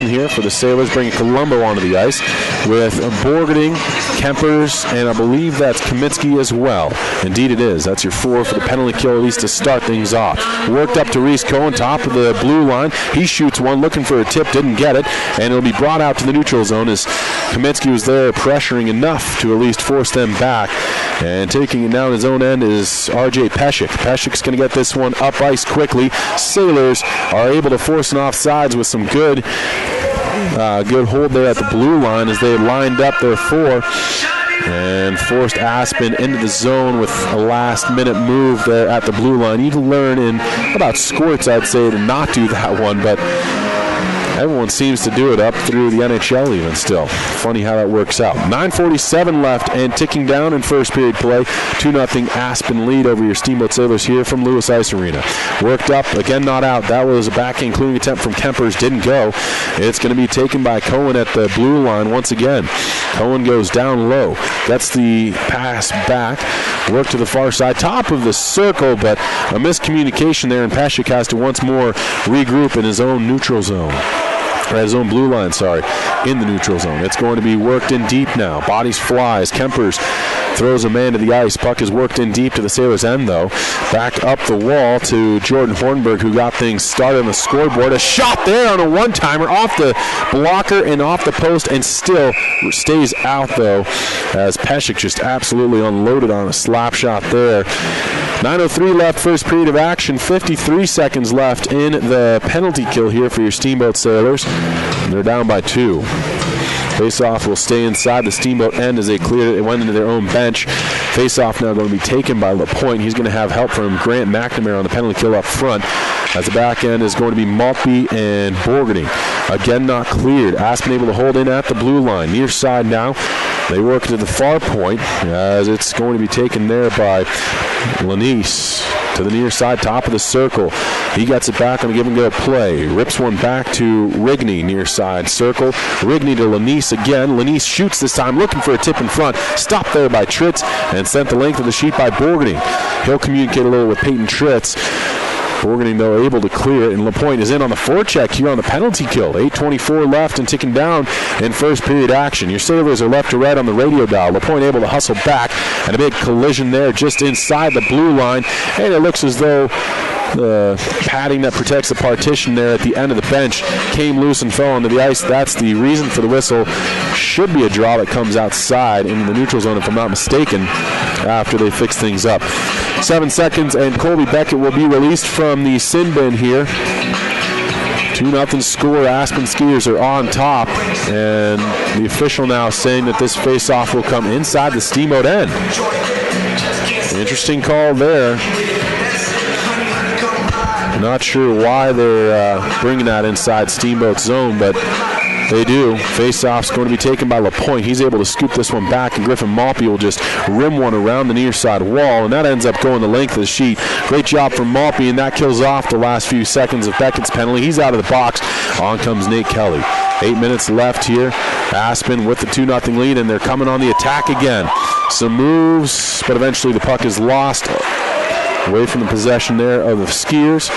here for the Sailors, bringing Colombo onto the ice with Borgeting, Kempers, and I believe that's Kamitsky as well. Indeed it is. That's your 4 for the penalty kill, at least to start things off. Worked up to Reese Cohen, top of the blue line. He shoots one, looking for a tip, didn't get it, and it'll be brought out to the neutral zone as Kamitsky was there pressuring enough to at least force them back. And taking it down his own end is R.J. Peshek. Peshek's going to get this one up ice quickly. Sailors are able to force an offsides with some good hold there at the blue line as they lined up their 4 and forced Aspen into the zone with a last-minute move there at the blue line. You can learn in about squirts, I'd say, to not do that one, but everyone seems to do it up through the NHL even still. Funny how that works out. 9:47 left and ticking down in first period play. 2-0 Aspen lead over your Steamboat Sailors here from Lewis Ice Arena. Worked up, again not out. That was a backhand clearing attempt from Kempers. Didn't go. It's going to be taken by Cohen at the blue line once again. Cohen goes down low. Gets the pass back. Work to the far side. Top of the circle, but a miscommunication there, and Peshek has to once more regroup in his own neutral zone. His own blue line, in the neutral zone. It's going to be worked in deep now. Bodies flies. Kempers throws a man to the ice. Puck is worked in deep to the Sailors' end, though. Back up the wall to Jordan Hornberg, who got things started on the scoreboard. A shot there on a one-timer off the blocker and off the post, and still stays out, though, as Peshek just absolutely unloaded on a slap shot there. 9:03 left, first period of action. 53 seconds left in the penalty kill here for your Steamboat Sailors. They're down by 2. Faceoff will stay inside the Steamboat end as they cleared it. It went into their own bench. Faceoff now going to be taken by LaPointe. He's going to have help from Grant McNamara on the penalty kill up front. As the back end is going to be Maltby and Borgeting. Again, not cleared. Aspen able to hold in at the blue line. Near side now. They work to the far point as it's going to be taken there by Lanise to the near side, top of the circle. He gets it back on a give-and-go play. Rips one back to Rigney, near side circle. Rigney to Lanise again. Lanise shoots this time, looking for a tip in front. Stopped there by Tritz and sent the length of the sheet by Borgeting. He'll communicate a little with Peyton Tritz. Borgeting, though, able to clear it, and LaPointe is in on the forecheck here on the penalty kill. 8:24 left and ticking down in first period action. Your Sailors are left to right on the radio dial. LaPointe able to hustle back, and a big collision there just inside the blue line, and it looks as though the padding that protects the partition there at the end of the bench came loose and fell onto the ice. That's the reason for the whistle. Should be a draw that comes outside into the neutral zone, if I'm not mistaken, after they fix things up. 7 seconds, and Colby Beckett will be released from the sin bin here. 2-0 score. Aspen Skiers are on top, and the official now saying that this face-off will come inside the Steamboat end. Interesting call there. Not sure why they're bringing that inside Steamboat zone, but they do. Face-off's going to be taken by LaPointe. He's able to scoop this one back, and Griffin Maltby will just rim one around the near side wall, and that ends up going the length of the sheet. Great job from Maltby, and that kills off the last few seconds of Beckett's penalty. He's out of the box. On comes Nate Kelly. 8 minutes left here. Aspen with the 2-0 lead, and they're coming on the attack again. Some moves, but eventually the puck is lost away from the possession there of the Skiers,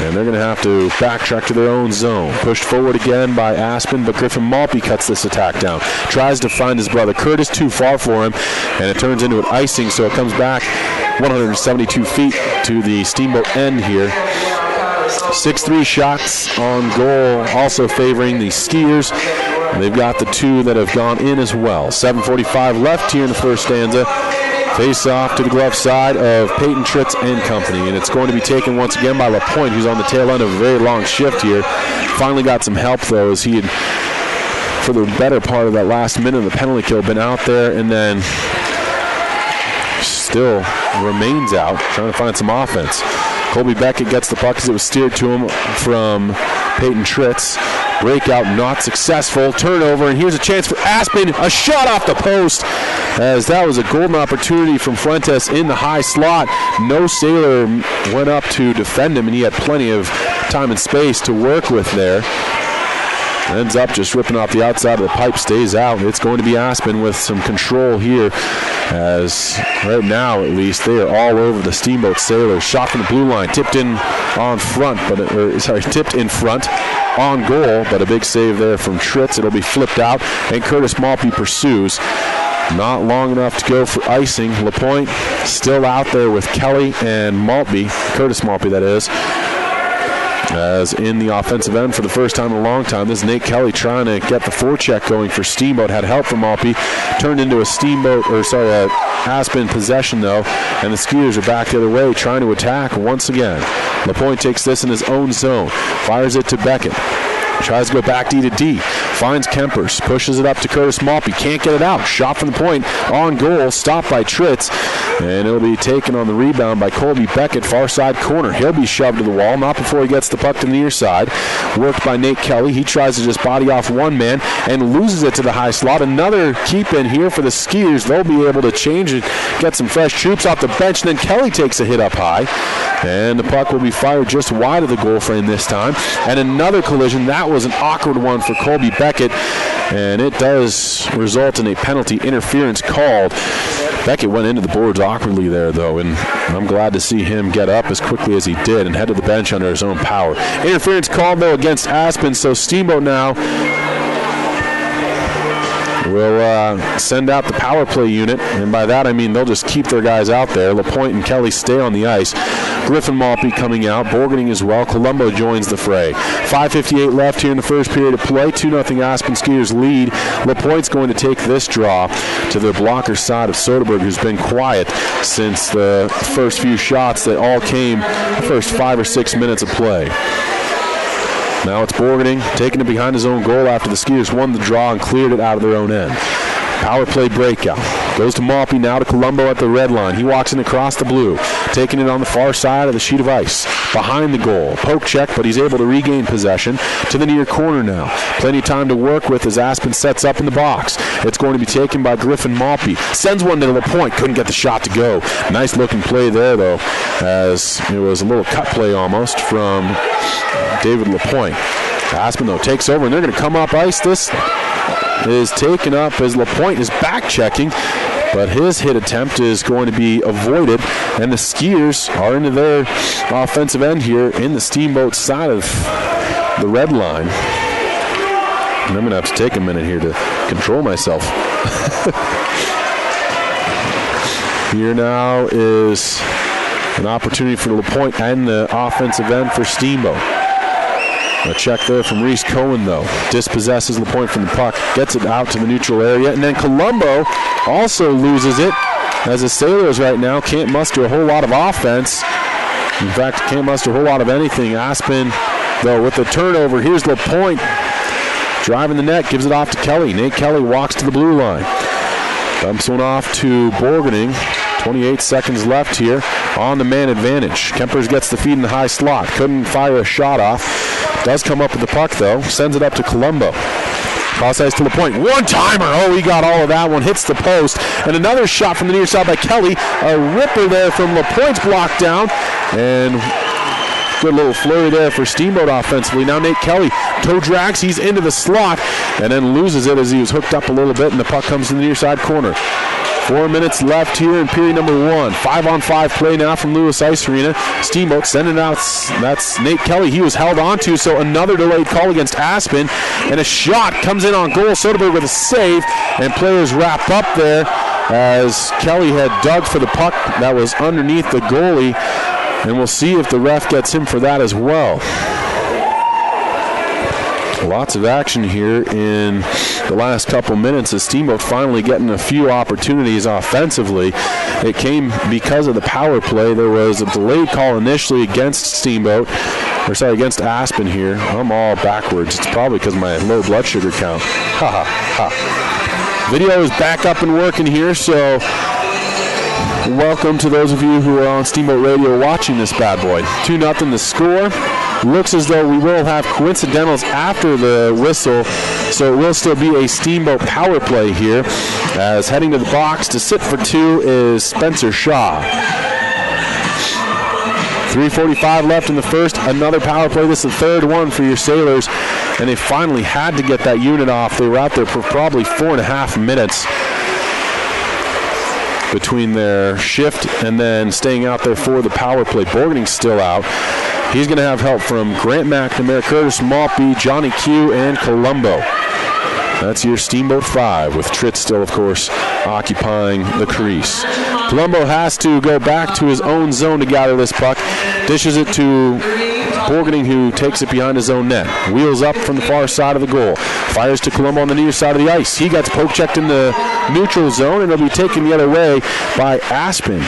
and they're going to have to backtrack to their own zone. Pushed forward again by Aspen, but Griffin Maltby cuts this attack down. Tries to find his brother Curtis, too far for him, and it turns into an icing, so it comes back 172 feet to the Steamboat end here. 6-3 shots on goal, also favoring the Skiers. They've got the 2 that have gone in as well. 7:45 left here in the first stanza. Face off to the glove side of Peyton Tritz and company, and it's going to be taken once again by LaPointe, who's on the tail end of a very long shift here. Finally got some help, though, as he had, for the better part of that last minute of the penalty kill, been out there and then still remains out, trying to find some offense. Colby Beckett gets the puck as it was steered to him from Peyton Tritz. Breakout not successful. Turnover, and here's a chance for Aspen. A shot off the post, as that was a golden opportunity from Fuentes in the high slot. No Sailor went up to defend him, and he had plenty of time and space to work with there. Ends up just ripping off the outside of the pipe, stays out. It's going to be Aspen with some control here, as right now at least they are all over the Steamboat Sailors. Shot from the blue line, tipped in front on goal, but a big save there from Tritz. It'll be flipped out, and Curtis Maltby pursues. Not long enough to go for icing. LaPointe still out there with Kelly and Maltby, Curtis Maltby that is, as in the offensive end for the first time in a long time. This is Nate Kelly trying to get the forecheck going for Steamboat. Had help from Maltby. Turned into a Aspen possession, though, and the Skiers are back the other way trying to attack once again. LaPointe takes this in his own zone. Fires it to Beckett. Tries to go back D to D. Finds Kempers. Pushes it up to Curtis Maltby. Can't get it out. Shot from the point. On goal. Stopped by Tritz. And it'll be taken on the rebound by Colby Beckett. Far side corner. He'll be shoved to the wall. Not before he gets the puck to the near side. Worked by Nate Kelly. He tries to just body off one man and loses it to the high slot. Another keep in here for the Skiers. They'll be able to change it. Get some fresh troops off the bench. And then Kelly takes a hit up high. And the puck will be fired just wide of the goal frame this time. And another collision. That was an awkward one for Colby Beckett, and it does result in a penalty interference called. Beckett went into the boards awkwardly there, though, and I'm glad to see him get up as quickly as he did and head to the bench under his own power. Interference called, though, against Aspen, so Steamboat now will send out the power play unit, and by that I mean they'll just keep their guys out there. LaPointe and Kelly stay on the ice. Griffin Maltby coming out, Borgening as well. Colombo joins the fray. 5:58 left here in the first period of play. 2-0 Aspen Skiers lead. LaPointe's going to take this draw to the blocker side of Soderberg, who's been quiet since the first few shots that all came the first 5 or 6 minutes of play. Now it's Borgening taking it behind his own goal after the Skiers won the draw and cleared it out of their own end. Power play breakout. Goes to Maltby, now to Colombo at the red line. He walks in across the blue, taking it on the far side of the sheet of ice. Behind the goal. Poke check, but he's able to regain possession to the near corner now. Plenty of time to work with as Aspen sets up in the box. It's going to be taken by Griffin Maltby. Sends one to LaPointe. Couldn't get the shot to go. Nice looking play there, though, as it was a little cut play almost from David LaPointe. Aspen, though, takes over, and they're going to come up ice. This is taken up as LaPointe is back checking, but his hit attempt is going to be avoided, and the Skiers are into their offensive end here in the Steamboat side of the red line. And I'm going to have to take a minute here to control myself. Here now is an opportunity for LaPointe and the offensive end for Steamboat. A check there from Reese Cohen, though. Dispossesses LaPointe from the puck. Gets it out to the neutral area. And then Colombo also loses it, as the Sailors right now can't muster a whole lot of offense. In fact, can't muster a whole lot of anything. Aspen, though, with the turnover. Here's LaPointe driving the net. Gives it off to Kelly. Nate Kelly walks to the blue line. Dumps one off to Borgening. 28 seconds left here on the man advantage. Kempers gets the feed in the high slot. Couldn't fire a shot off. Does come up with the puck, though. Sends it up to Colombo. Cross ice to LaPointe. One-timer. Oh, he got all of that one. Hits the post. And another shot from the near side by Kelly. A ripper there from LaPointe's blocked down. And good little flurry there for Steamboat offensively. Now Nate Kelly toe drags. He's into the slot and then loses it as he was hooked up a little bit, and the puck comes to the near side corner. 4 minutes left here in period number 1. 5-on-5 play now from Lewis Ice Arena. Steamboat sending out, that's Nate Kelly. He was held onto, so another delayed call against Aspen. And a shot comes in on goal. Soderberg with a save, and players wrap up there as Kelly had dug for the puck that was underneath the goalie. And we'll see if the ref gets him for that as well. Lots of action here in the last couple minutes as Steamboat finally getting a few opportunities offensively. It came because of the power play. There was a delayed call initially against against Aspen here. I'm all backwards. It's probably because of my low blood sugar count. Ha ha ha. Video is back up and working here, so welcome to those of you who are on Steamboat Radio watching this bad boy. 2-0 the score. Looks as though we will have coincidentals after the whistle, so it will still be a Steamboat power play here, as heading to the box to sit for 2 is Spencer Shaw. 3:45 left in the first. Another power play. This is the third one for your Sailors and they finally had to get that unit off. They were out there for probably 4.5 minutes between their shift and then staying out there for the power play. Borgening's still out. He's going to have help from Grant McNamara, Curtis Maltby, Johnny Q, and Colombo. That's your Steamboat 5, with Tritz still, of course, occupying the crease. Colombo has to go back to his own zone to gather this puck. Dishes it to Borgening, who takes it behind his own net. Wheels up from the far side of the goal. Fires to Colombo on the near side of the ice. He gets poke checked in the neutral zone, and it'll be taken the other way by Aspen.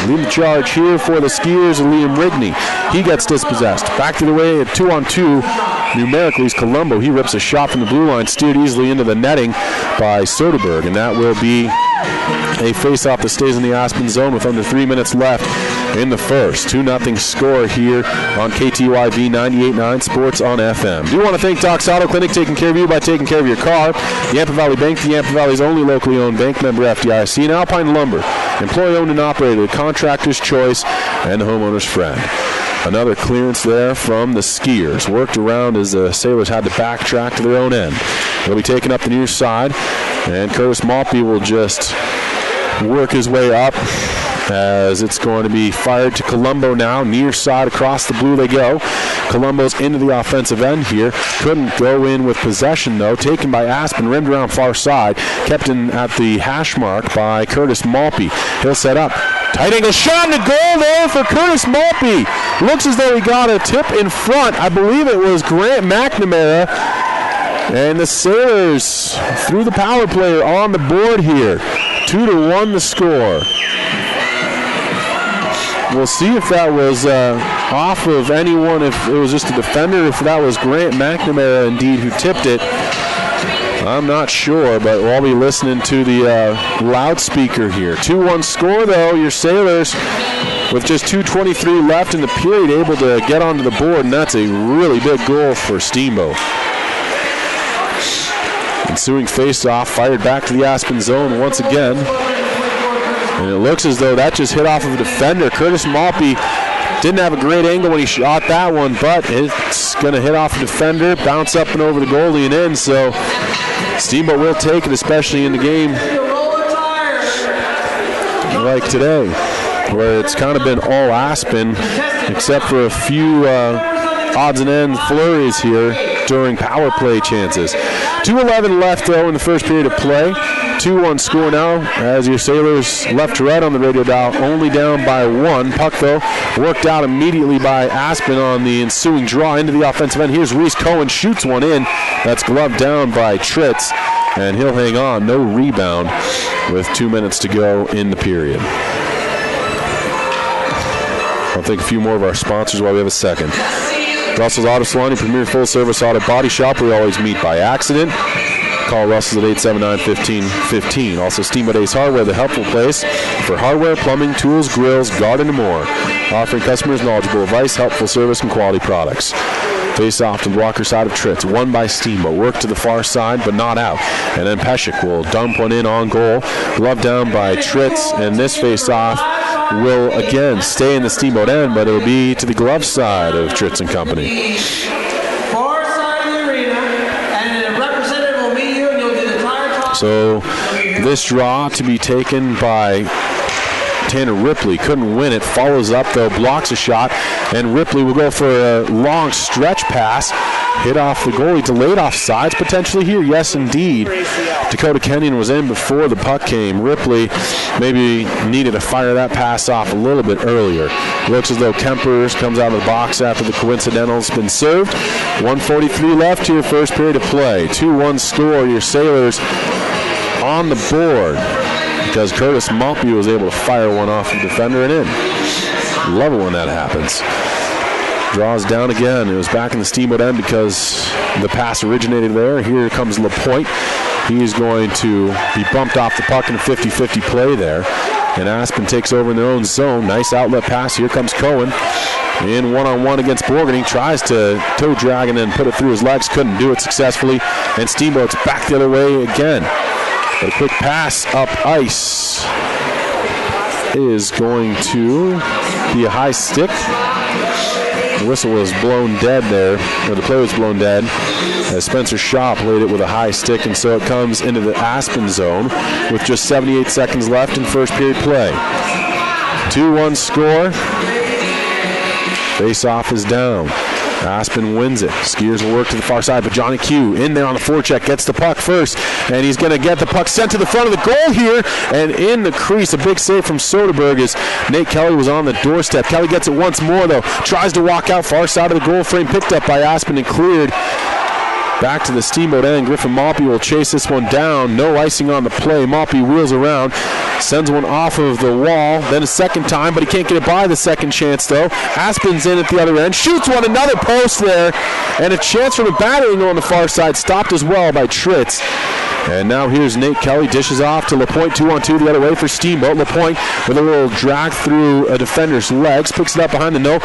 Leading the charge here for the Skiers, Liam Rigney. He gets dispossessed. Back to the way at 2-on-2. Numerically is Colombo. He rips a shot from the blue line, steered easily into the netting by Soderberg, and that will be a face-off that stays in the Aspen zone with under 3 minutes left in the first. 2-0 score here on KTYV 98.9 Sports on FM. Do want to thank Doc's Auto Clinic, taking care of you by taking care of your car. The Yampa Valley Bank, the Yampa Valley's only locally owned bank, member FDIC, and Alpine Lumber, employee-owned and operated, contractor's choice, and the homeowner's friend. Another clearance there from the Skiers. Worked around as the Sailors had to backtrack to their own end. They'll be taken up the near side, and Curtis Maltby will just work his way up as it's going to be fired to Colombo now. Near side across the blue they go. Colombo's into the offensive end here. Couldn't go in with possession, though. Taken by Aspen, rimmed around far side. Kept in at the hash mark by Curtis Maltby. He'll set up. Tight angle shot in the goal there for Curtis Maltby. Looks as though he got a tip in front. I believe it was Grant McNamara. And the Sailors threw the power play on the board here. 2-1 the score. We'll see if that was off of anyone, if it was just a defender, if that was Grant McNamara indeed who tipped it. I'm not sure, but we'll all be listening to the loudspeaker here. 2-1 score, though. Your Sailors, with just 2:23 left in the period, able to get onto the board, and that's a really big goal for Steamboat. Ensuing face-off, fired back to the Aspen zone once again. And it looks as though that just hit off of a defender. Curtis Maltby didn't have a great angle when he shot that one, but it's going to hit off a defender, bounce up and over the goalie and in. So Steamboat will take it, especially in the game like today, where it's kind of been all Aspen, except for a few odds and ends flurries here during power play chances. 2:11 left, though, in the first period of play. 2-1 score now as your Sailors left to right on the radio dial, only down by 1. Puck, though, worked out immediately by Aspen on the ensuing draw into the offensive end. Here's Reese Cohen, shoots one in. That's gloved down by Tritz, and he'll hang on. No rebound with 2 minutes to go in the period. I'll take a few more of our sponsors while we have a second. Russell's Auto Salon, your premier full-service auto body shop. We always meet by accident. Call Russell's at 879-1515. Also, Steamboat Ace Hardware, the helpful place for hardware, plumbing, tools, grills, garden, and more. Offering customers knowledgeable advice, helpful service, and quality products. Face off to the blocker side of Tritz. Won by Steamboat. Work to the far side, but not out. And then Peshek will dump one in on goal. Glove down by Tritz, and this face off will again stay in the Steamboat end, but it'll be to the glove side of Tritz and Company. Far side of the arena, and a representative will meet you, and you'll do the entire talk. So this draw to be taken by Tanner Ripley. Couldn't win it. Follows up, though, blocks a shot, and Ripley will go for a long stretch pass. Hit off the goalie. Delayed offsides potentially here. Yes, indeed. Dakota Kenyon was in before the puck came. Ripley maybe needed to fire that pass off a little bit earlier. Looks as though Kempers comes out of the box after the coincidental's been served. 1:43 left here, first period of play. 2-1 score. Your Sailors on the board because Curtis Maltby was able to fire one off the defender and in. Love it when that happens. Draws down again. It was back in the Steamboat end because the pass originated there. Here comes LaPointe. He's going to be bumped off the puck in a 50-50 play there. And Aspen takes over in their own zone. Nice outlet pass. Here comes Cohen. In one-on-one against Borgening. Tries to toe drag and then put it through his legs. Couldn't do it successfully. And Steamboat's back the other way again. But a quick pass up ice is going to be a high stick. The whistle was blown dead there, or the play was blown dead, as Spencer Schopp laid it with a high stick, and so it comes into the Aspen zone with just 78 seconds left in first period play. 2-1 score. Face-off is down. Aspen wins it. Skiers will work to the far side, but Johnny Q in there on the forecheck gets the puck first, and he's going to get the puck sent to the front of the goal here, and in the crease, a big save from Soderberg as Nate Kelly was on the doorstep. Kelly gets it once more, though. Tries to walk out far side of the goal frame, picked up by Aspen and cleared. Back to the Steamboat end. Griffin Maltby will chase this one down. No icing on the play. Maltby wheels around, sends one off of the wall, then a second time, but he can't get it by the second chance, though. Aspen's in at the other end, shoots one, another post there, and a chance from a bad angle on the far side, stopped as well by Tritz. And now here's Nate Kelly, dishes off to LaPointe, 2-on-2 the other way for Steamboat. LaPointe with a little drag through a defender's legs, picks it up behind the goal,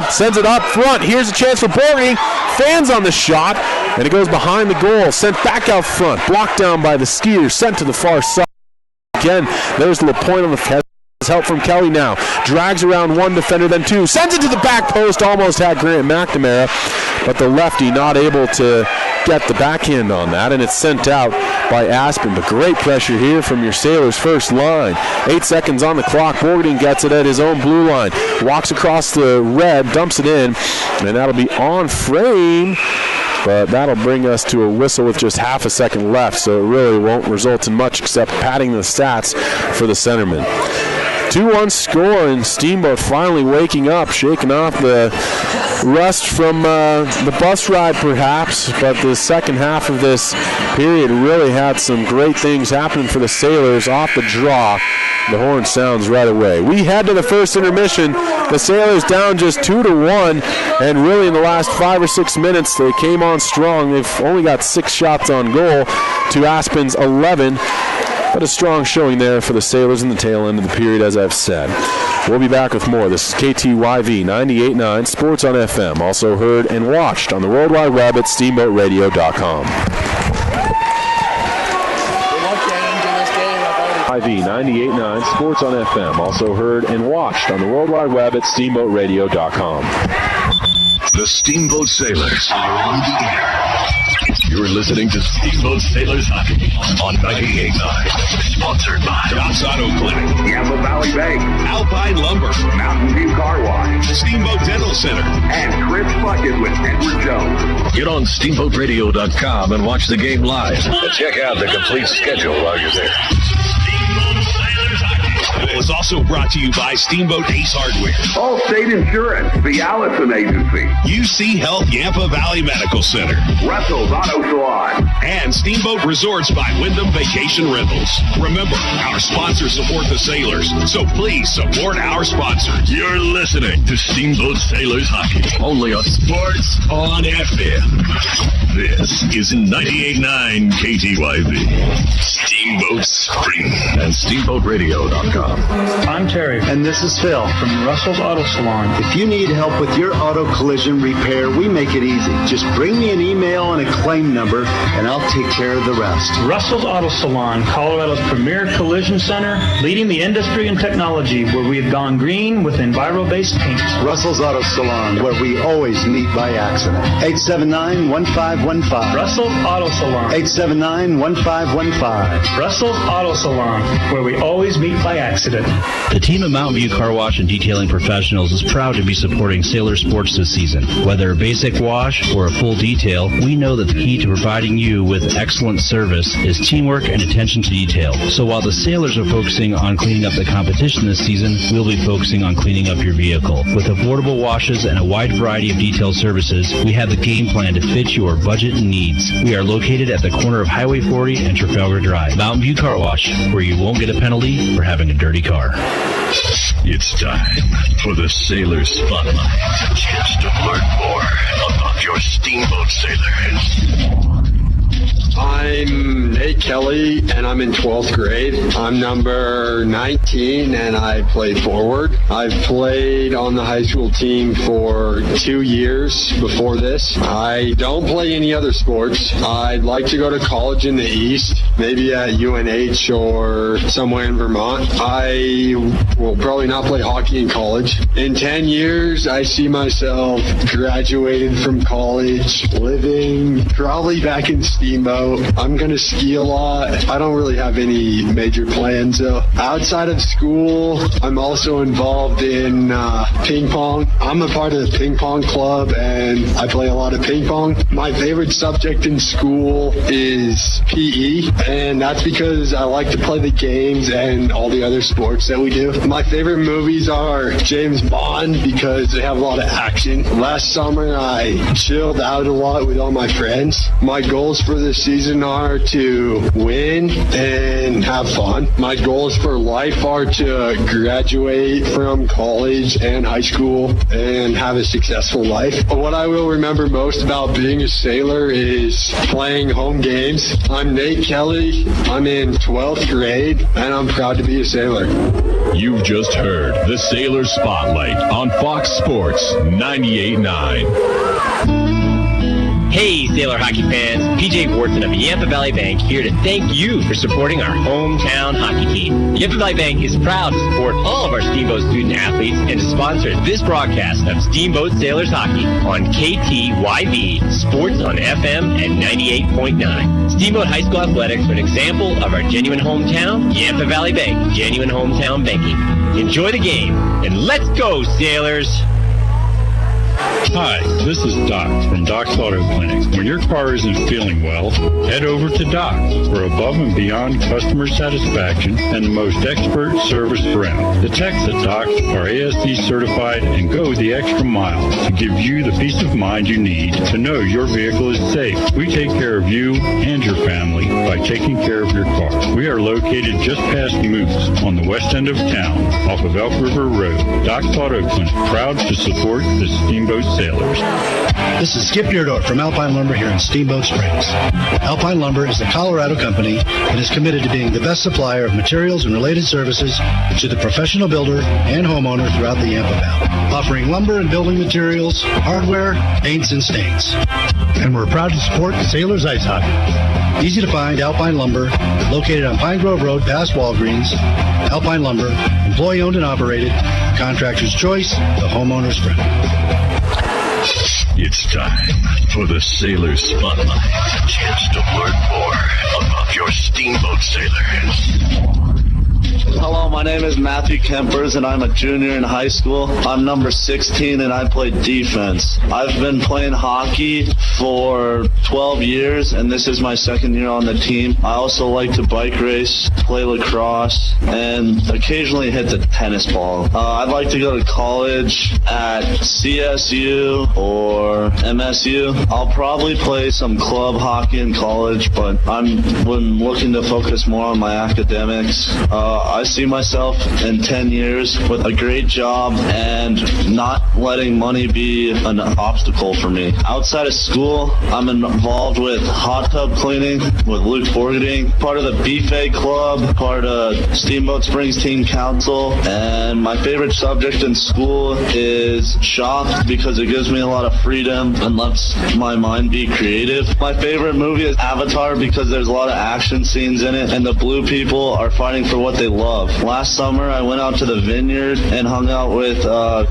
sends it up front. Here's a chance for Borgany, fans on the shot, and it goes behind the goal, sent back out front, blocked down by the Skiers, sent to the far side. Again, there's LaPointe on the head. Help from Kelly now. Drags around one defender, then two. Sends it to the back post. Almost had Grant McNamara, but the lefty not able to get the backhand on that, and it's sent out by Aspen. But great pressure here from your Sailors' first line. 8 seconds on the clock. Borgarding gets it at his own blue line. Walks across the red, dumps it in, and that'll be on frame. But that'll bring us to a whistle with just half a second left, so it really won't result in much except padding the stats for the centerman. 2-1 score, and Steamboat finally waking up, shaking off the rust from the bus ride perhaps, but the second half of this period really had some great things happening for the Sailors off the draw. The horn sounds right away. We head to the first intermission. The Sailors down just 2-1, and really in the last 5 or 6 minutes they came on strong. They've only got 6 shots on goal to Aspen's 11. But a strong showing there for the Sailors in the tail end of the period, as I've said. We'll be back with more. This is KTYV 98.9 Sports on FM, also heard and watched on the World Wide Web at steamboatradio.com. KTYV 98.9 Sports on FM, also heard and watched on the World Wide Web at steamboatradio.com. The Steamboat Sailors are on the air. You're listening to Steamboat Sailors Hockey on 98.9. Sponsored by Docs Auto Clinic, Yampa Valley Bank, Alpine Lumber, Mountain View Car Wash, Steamboat Dental Center, and Chris Bucket with Edward Jones. Get on SteamboatRadio.com and watch the game live. And check out the complete schedule while you're there. Steamboat Sailors Hockey is also brought to you by Steamboat Ace Hardware, Allstate Insurance, the Allison Agency, UC Health Yampa Valley Medical Center, Russell's Auto Salon, and Steamboat Resorts by Wyndham Vacation Rentals. Remember, our sponsors support the Sailors, so please support our sponsors. You're listening to Steamboat Sailors Hockey, only on Sports on FM. This is 98.9 KTYV. Steamboat Spring and SteamboatRadio.com. I'm Terry, and this is Phil from Russell's Auto Salon. If you need help with your auto collision repair, we make it easy. Just bring me an email and a claim number, and I'll take care of the rest. Russell's Auto Salon, Colorado's premier collision center, leading the industry in technology, where we have gone green with Enviro-based paint. Russell's Auto Salon, where we always meet by accident. 879-1515. Russell's Auto Salon. 879-1515. Russell's Auto Salon, where we always meet by accident. The team of Mountain View Car Wash and Detailing Professionals is proud to be supporting Sailor Sports this season. Whether a basic wash or a full detail, we know that the key to providing you with excellent service is teamwork and attention to detail. So while the Sailors are focusing on cleaning up the competition this season, we'll be focusing on cleaning up your vehicle. With affordable washes and a wide variety of detail services, we have the game plan to fit your budget and needs. We are located at the corner of Highway 40 and Trafalgar Drive. Mountain View Car Wash, where you won't get a penalty for having a dirty car. It's time for the Sailor Spotlight. A chance to learn more about your Steamboat Sailors. I'm Nate Nate Kelly, and I'm in 12th grade. I'm number 19, and I play forward. I've played on the high school team for 2 years before this. I don't play any other sports. I'd like to go to college in the East, maybe at UNH or somewhere in Vermont. I will probably not play hockey in college. In 10 years, I see myself graduated from college, living probably back in Steamboat. I'm going to ski a lot. I don't really have any major plans, though. Outside of school, I'm also involved in ping pong. I'm a part of the ping pong club, and I play a lot of ping pong. My favorite subject in school is PE, and that's because I like to play the games and all the other sports that we do. My favorite movies are James Bond because they have a lot of action. Last summer, I chilled out a lot with all my friends. My goals for this season are to win and have fun. My goals for life are to graduate from college and high school and have a successful life. But what I will remember most about being a sailor is playing home games. I'm Nate Kelly. I'm in 12th grade, and I'm proud to be a sailor. You've just heard the Sailor Spotlight on Fox Sports 98.9. Hey, Sailor hockey fans, PJ Wharton of Yampa Valley Bank here to thank you for supporting our hometown hockey team. Yampa Valley Bank is proud to support all of our Steamboat student athletes and to sponsor this broadcast of Steamboat Sailors Hockey on KTYV Sports on FM at 98.9. Steamboat High School Athletics are an example of our genuine hometown, Yampa Valley Bank, genuine hometown banking. Enjoy the game, and let's go, Sailors! Hi, this is Doc from Doc's Auto Clinic. When your car isn't feeling well, head over to Doc for above and beyond customer satisfaction and the most expert service around. The techs at Doc are ASC certified and go the extra mile to give you the peace of mind you need to know your vehicle is safe. We take care of you and your family by taking care of your car. We are located just past Moose on the west end of town off of Elk River Road. Doc's Auto Clinic, proud to support the Steamboat Sailors. This is Skip Deardorff from Alpine Lumber here in Steamboat Springs. Alpine Lumber is a Colorado company that is committed to being the best supplier of materials and related services to the professional builder and homeowner throughout the Yampa Valley, offering lumber and building materials, hardware, paints, and stains. And we're proud to support Sailors Ice Hockey. Easy to find Alpine Lumber, located on Pine Grove Road past Walgreens. Alpine Lumber, employee owned and operated, contractor's choice, the homeowner's friend. It's time for the Sailor Spotlight. A chance to learn more about your Steamboat Sailors. Hello, my name is Matthew Kempers, and I'm a junior in high school. I'm number 16, and I play defense. I've been playing hockey for 12 years, and this is my second year on the team. I also like to bike race, play lacrosse, and occasionally hit the tennis ball. I'd like to go to college at CSU or MSU. I'll probably play some club hockey in college, but I'm looking to focus more on my academics. I see myself in 10 years with a great job and not letting money be an obstacle for me. Outside of school, I'm involved with hot tub cleaning with Luke Forgetting, part of the Buffet Club, part of Steamboat Springs Team Council, and my favorite subject in school is shop because it gives me a lot of freedom and lets my mind be creative. My favorite movie is Avatar because there's a lot of action scenes in it and the blue people are fighting for what they love. Last summer, I went out to the vineyard and hung out with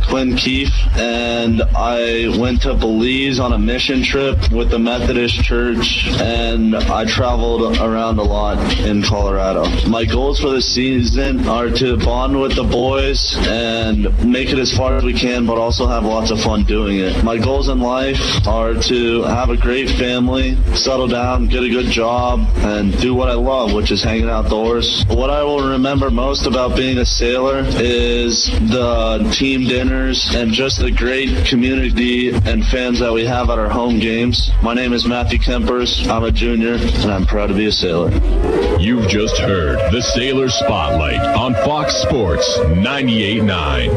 Quinn Keefe, and I went to Belize on a mission trip with the Methodist Church, and I traveled around a lot in Colorado. My goals for the season are to bond with the boys and make it as far as we can, but also have lots of fun doing it. My goals in life are to have a great family, settle down, get a good job, and do what I love, which is hanging outdoors. What I will remember most about being a sailor is the team dinners and just the great community and fans that we have at our home games. My name is Matthew Kempers. I'm a junior, and I'm proud to be a sailor. You've just heard the Sailor Spotlight on Fox Sports 98.9.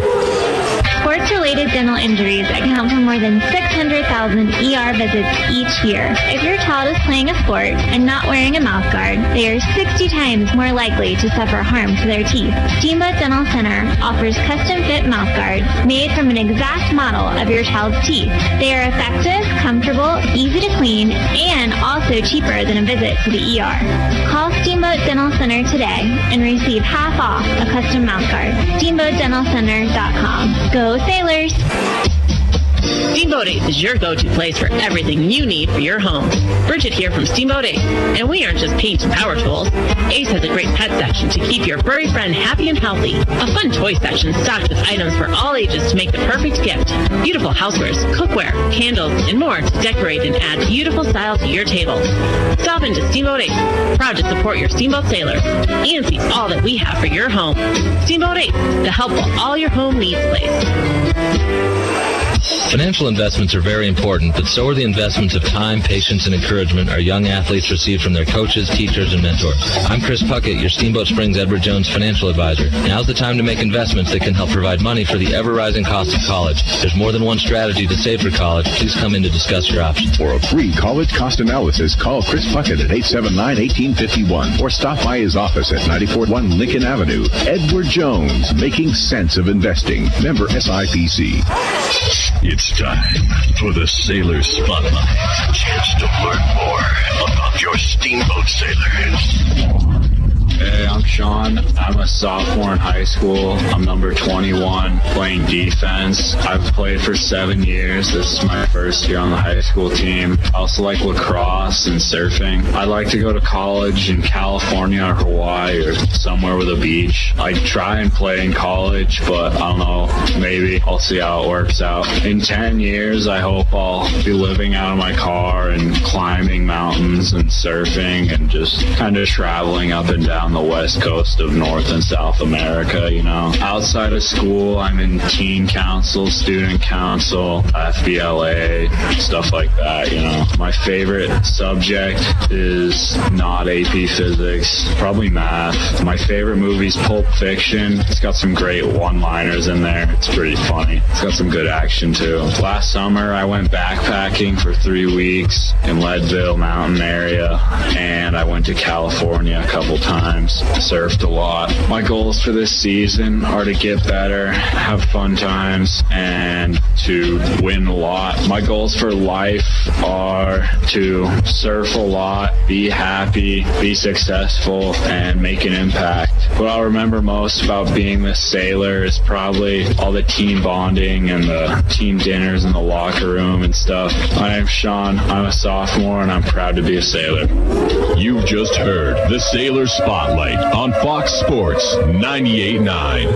Sports-related dental injuries account for more than 600,000 ER visits each year. If your child is playing a sport and not wearing a mouth guard, they are 60 times more likely to suffer harm to their teeth. Steamboat Dental Center offers custom-fit mouth guards made from an exact model of your child's teeth. They are effective, comfortable, easy to clean, and also cheaper than a visit to the ER. Call Steamboat Dental Center today and receive half off a custom mouth guard. SteamboatDentalCenter.com. Go Sailors! Steamboat 8 is your go-to place for everything you need for your home. Bridget here from Steamboat 8, and we aren't just paint and power tools. Ace has a great pet section to keep your furry friend happy and healthy. A fun toy section stocked with items for all ages to make the perfect gift. Beautiful housewares, cookware, candles, and more to decorate and add beautiful style to your table. Stop into Steamboat 8, proud to support your Steamboat sailors, and see all that we have for your home. Steamboat 8, the helpful all your home needs place. Financial investments are very important, but so are the investments of time, patience, and encouragement our young athletes receive from their coaches, teachers, and mentors. I'm Chris Puckett, your Steamboat Springs Edward Jones financial advisor. Now's the time to make investments that can help provide money for the ever-rising cost of college. There's more than one strategy to save for college. Please come in to discuss your options. For a free college cost analysis, call Chris Puckett at 879-1851 or stop by his office at 94-1 Lincoln Avenue. Edward Jones, making sense of investing. Member SIPC. It's time for the Sailor Spotlight. A chance to learn more about your Steamboat sailors. Hey, I'm Sean. I'm a sophomore in high school. I'm number 21, playing defense. I've played for 7 years. This is my first year on the high school team. I also like lacrosse and surfing. I'd like to go to college in California or Hawaii or somewhere with a beach. I try and play in college, but I don't know. Maybe I'll see how it works out. In 10 years, I hope I'll be living out of my car and climbing mountains and surfing and just kind of traveling up and down the west coast of North and South America, you know. Outside of school, I'm in teen council, student council, FBLA, stuff like that, you know. My favorite subject is not AP physics, probably math. My favorite movie is Pulp Fiction. It's got some great one-liners in there. It's pretty funny. It's got some good action too. Last summer, I went backpacking for 3 weeks in Leadville Mountain area, and I went to California a couple times. Surfed a lot. My goals for this season are to get better, have fun times, and to win a lot. My goals for life are to surf a lot, be happy, be successful, and make an impact. What I'll remember most about being this sailor is probably all the team bonding and the team dinners in the locker room and stuff. My name's Sean. I'm a sophomore, and I'm proud to be a sailor. You've just heard the Sailor Spotlight on Fox Sports 98.9.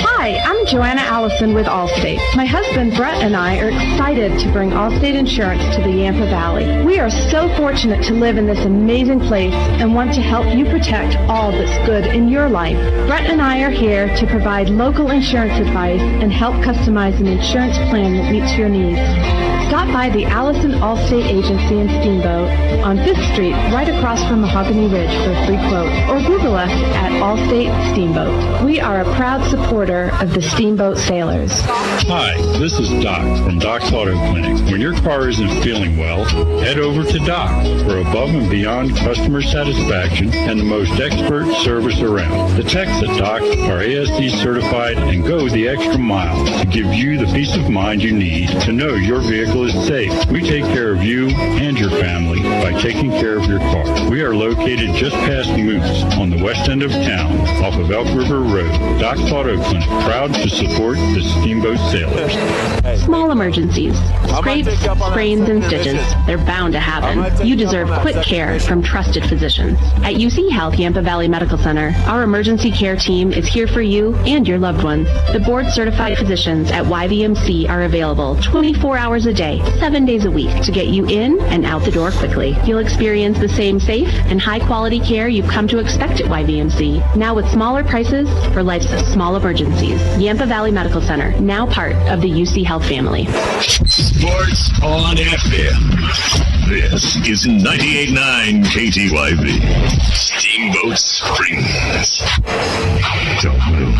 Hi, I'm Joanna Allison with Allstate. My husband Brett and I are excited to bring Allstate Insurance to the Yampa Valley. We are so fortunate to live in this amazing place and want to help you protect all that's good in your life. Brett and I are here to provide local insurance advice and help customize an insurance plan that meets your needs. Stop by the Allison Allstate Agency in Steamboat on 5th Street, right across from Mahogany Ridge for a free quote, or Google us at Allstate Steamboat. We are a proud supporter of the Steamboat Sailors. Hi, this is Doc from Doc's Auto Clinic. When your car isn't feeling well, head over to Doc for above and beyond customer satisfaction and the most expert service around. The techs at Doc are ASC certified and go the extra mile to give you the peace of mind you need to know your vehicle is safe. We take care of you and your family by taking care of your car. We are located just past Moose on the west end of town off of Elk River Road. Doc's Auto Clinic, proud to support the Steamboat Sailors. Small emergencies, scrapes, sprains, and stitches, they're bound to happen. You deserve quick care from trusted physicians. At UC Health Yampa Valley Medical Center, our emergency care team is here for you and your loved ones. The board-certified physicians at YVMC are available 24 hours a day, 7 days a week to get you in and out the door quickly. You'll experience the same safe and high-quality care you've come to expect at YVMC, now with smaller prices for life's small emergencies. Yampa Valley Medical Center, now part of the UC Health family. Sports on FM. This is 98.9 KTYV. Steamboat Springs. Don't move.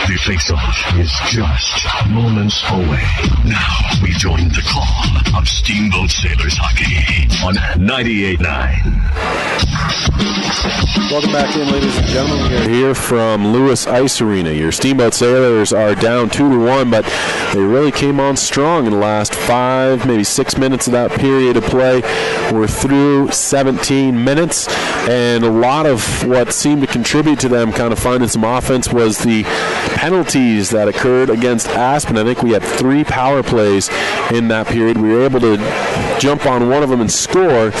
The face-off is just moments away. Now we join the call of Steamboat Sailors Hockey on 98.9. Welcome back in, ladies and gentlemen. We're here from Lewis Ice Arena. Your Steamboat Sailors are down 2-1, but they really came on strong in the last 5, maybe 6 minutes of that period of play. We're through 17 minutes, and a lot of what seemed to contribute to them kind of finding some offense was the penalties that occurred against Aspen. I think we had 3 power plays in that period. We were able to jump on one of them and score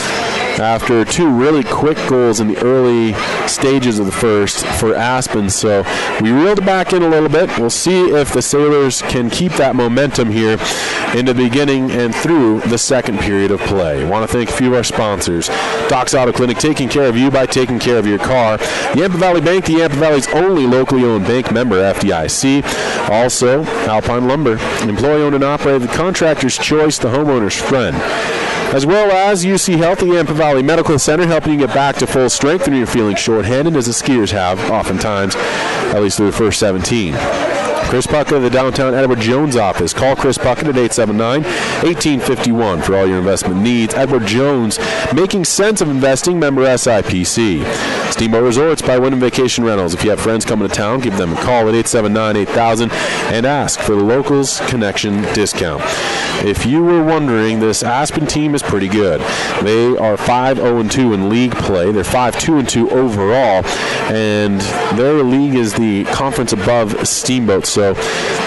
after 2 really quick goals in the early stages of the first for Aspen. So we reeled it back in a little bit. We'll see if the Sailors can keep that momentum here into the beginning and through the second period of play. I want to thank a few of our sponsors. Doc's Auto Clinic, taking care of you by taking care of your car. Yampa Valley Bank, the Yampa Valley's only locally owned bank, member FDIC. Also, Alpine Lumber, employee-owned and operated, the contractor's choice, the homeowner's friend. As well as UC Health, the Yampa Valley Medical Center, helping you get back to full strength when you're feeling short-handed, as the skiers have oftentimes, at least through the first 17. Chris Puckett of the downtown Edward Jones office. Call Chris Puckett at 879-1851 for all your investment needs. Edward Jones, making sense of investing, member SIPC. Steamboat Resorts by Wyndham Vacation Rentals. If you have friends coming to town, give them a call at 879-8000 and ask for the Locals Connection discount. If you were wondering, this Aspen team is pretty good. They are 5-0-2 in league play. They're 5-2-2 overall, and their league is the conference above Steamboat. So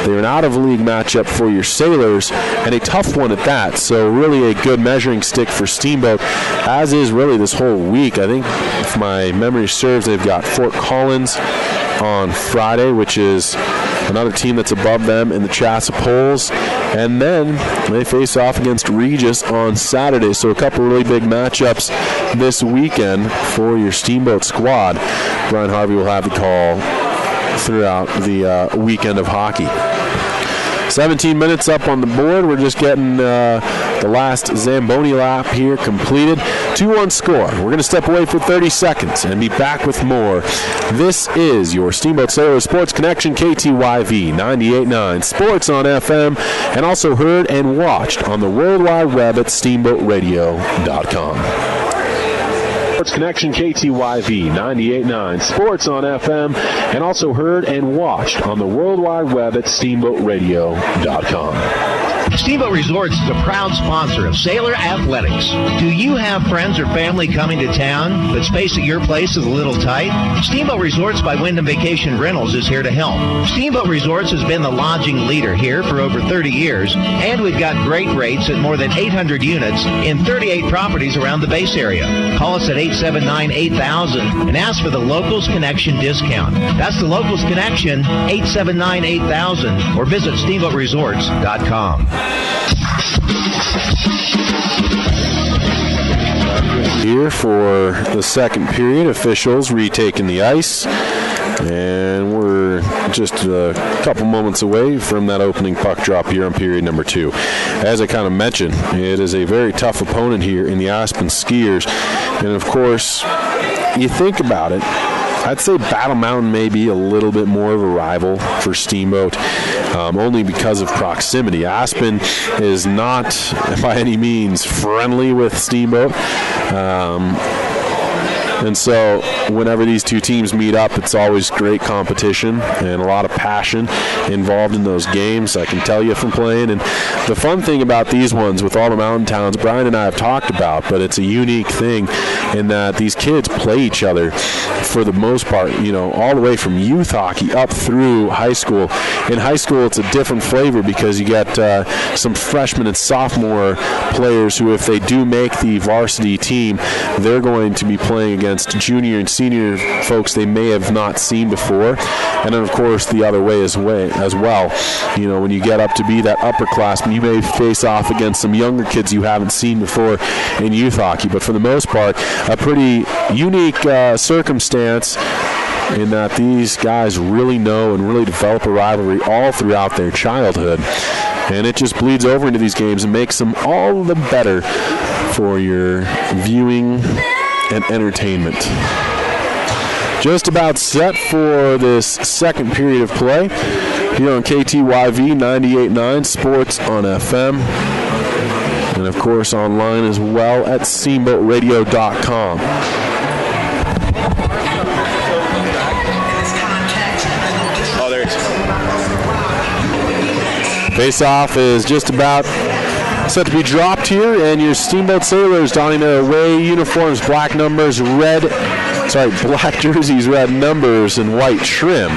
they're an out-of-league matchup for your Sailors, and a tough one at that. So really a good measuring stick for Steamboat, as is really this whole week. I think, if my memory serves, they've got Fort Collins on Friday, which is another team that's above them in the Chassa polls. And then they face off against Regis on Saturday. So a couple really big matchups this weekend for your Steamboat squad. Brian Harvey will have the call throughout the weekend of hockey. 17 minutes up on the board. We're just getting the last Zamboni lap here completed. 2-1 score. We're going to step away for 30 seconds and be back with more. This is your Steamboat Sailors Sports Connection, KTYV 98.9 Sports on FM, and also heard and watched on the World Wide Web at steamboatradio.com. Sports Connection, KTYV 98.9 Sports on FM, and also heard and watched on the World Wide Web at steamboatradio.com. Steamboat Resorts is a proud sponsor of Sailor Athletics. Do you have friends or family coming to town, but space at your place is a little tight? Steamboat Resorts by Wyndham Vacation Rentals is here to help. Steamboat Resorts has been the lodging leader here for over 30 years, and we've got great rates at more than 800 units in 38 properties around the base area. Call us at 879-8000 and ask for the Locals Connection discount. That's the Locals Connection, 879-8000, or visit steamboatresorts.com. Here for the second period, officials retaking the ice, and we're just a couple moments away from that opening puck drop here on period number 2. As I kind of mentioned, it is a very tough opponent here in the Aspen Skiers, and of course, you think about it, I'd say Battle Mountain may be a little bit more of a rival for Steamboat, only because of proximity. Aspen is not by any means friendly with Steamboat. And so whenever these two teams meet up, it's always great competition and a lot of passion involved in those games, I can tell you from playing. And the fun thing about these ones with all the mountain towns, Brian and I have talked about, but it's a unique thing in that these kids play each other for the most part, you know, all the way from youth hockey up through high school. In high school, it's a different flavor because you got some freshman and sophomore players who, if they do make the varsity team, they're going to be playing against junior and senior folks they may have not seen before. And then, of course, the other way as well. You know, when you get up to be that upperclassman, you may face off against some younger kids you haven't seen before in youth hockey. But for the most part, a pretty unique circumstance in that these guys really know and really develop a rivalry all throughout their childhood. And it just bleeds over into these games and makes them all the better for your viewing and entertainment. just about set for this second period of play here on KTYV 98.9 Sports on FM. And, of course, online as well at SteamboatRadio.com. Oh, there it is. Face-off is just about set to be dropped here, and your Steamboat Sailors donning their away uniforms, black jerseys, red numbers, and white trim.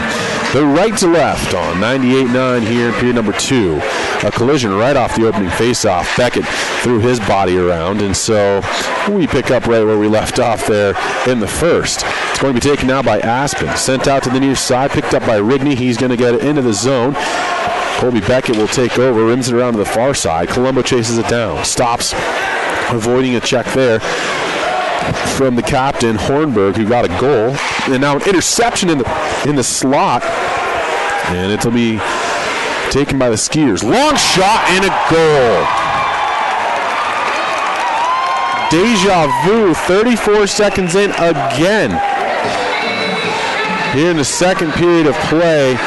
They're right to left on 98.9 here in period number 2. A collision right off the opening face-off. Beckett threw his body around, and so we pick up right where we left off there in the first. It's going to be taken now by Aspen. Sent out to the near side, picked up by Rigney. He's going to get it into the zone. Colby Beckett will take over, rims it around to the far side. Colombo chases it down, stops, avoiding a check there from the captain, Hornberg, who got a goal. And now an interception in the slot, and it'll be taken by the Skiers. Long shot and a goal. Deja vu, 34 seconds in again. Here in the second period of play.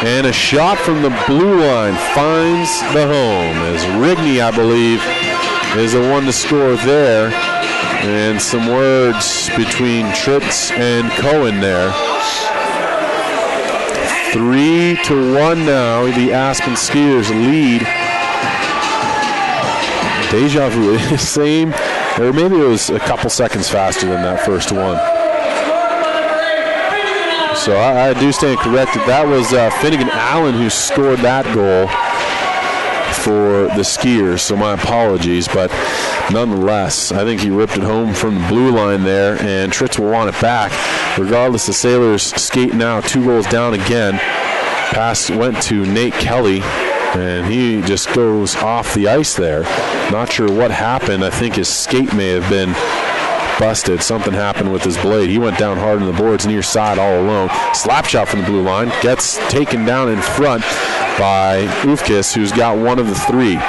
And a shot from the blue line finds the home as Rigney, I believe, is the one to score there. And some words between Tritz and Cohen there. 3-1 now. The Aspen Skiers lead. Deja vu, same, or maybe it was a couple seconds faster than that first one. So I do stand corrected. That was Finnegan Allen who scored that goal for the Skiers, so my apologies. But nonetheless, I think he ripped it home from the blue line there, and Tritz will want it back. Regardless, the Sailors skate now 2 goals down again. Pass went to Nate Kelly, and he just goes off the ice there. Not sure what happened. I think his skate may have been busted. Something happened with his blade. He went down hard on the boards near side all alone. Slap shot from the blue line. Gets taken down in front by Ufkis, who's got one of the 3.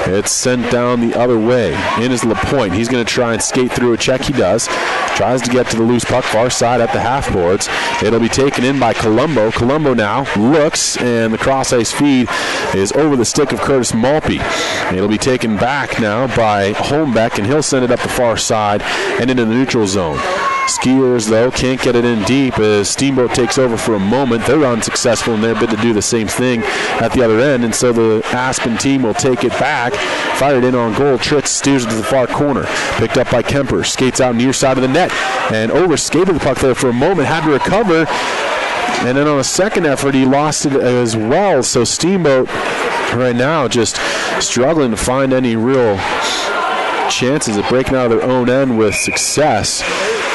It's sent down the other way. In is LaPointe. He's going to try and skate through a check. He does. Tries to get to the loose puck far side at the half boards. It'll be taken in by Colombo. Colombo now looks, and the cross ice feed is over the stick of Curtis Malpe. It'll be taken back now by Holmbeck, and he'll send it up the far side and into the neutral zone. Skiers, though, can't get it in deep as Steamboat takes over for a moment. They're unsuccessful in their bid to do the same thing at the other end, and so the Aspen team will take it back. Fired in on goal. Tritz steers it to the far corner. Picked up by Kemper. Skates out near side of the net and over-skated the puck there for a moment. Had to recover, and then on a second effort, he lost it as well. So Steamboat right now just struggling to find any real chances at breaking out of their own end with success.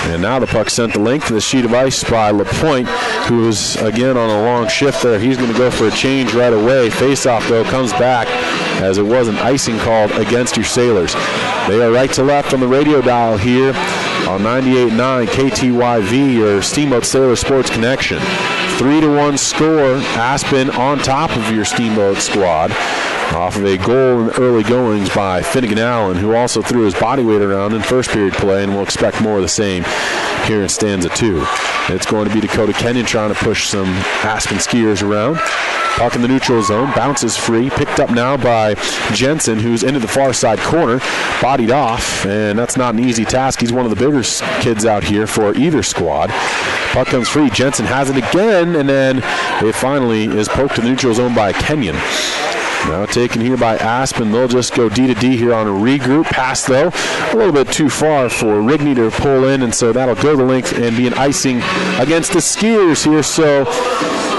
And now the puck sent the length of the sheet of ice by LaPointe, who is again on a long shift there. He's going to go for a change right away. Face-off, though, comes back as it was an icing called against your Sailors. They are right to left on the radio dial here on 98.9 KTYV, your Steamboat Sailor Sports Connection. 3-1 score. Aspen on top of your Steamboat squad, off of a goal in the early goings by Finnegan Allen, who also threw his body weight around in first period play, and we'll expect more of the same here in stanza 2. It's going to be Dakota Kenyon trying to push some Aspen Skiers around. Puck in the neutral zone, bounces free, picked up now by Jensen, who's into the far side corner, bodied off, and that's not an easy task. He's one of the bigger kids out here for either squad. Puck comes free, Jensen has it again, and then it finally is poked to the neutral zone by Kenyon. Now taken here by Aspen. They'll just go D to D here on a regroup. Pass, though, a little bit too far for Rigney to pull in, and so that'll go the length and be an icing against the Skiers here. So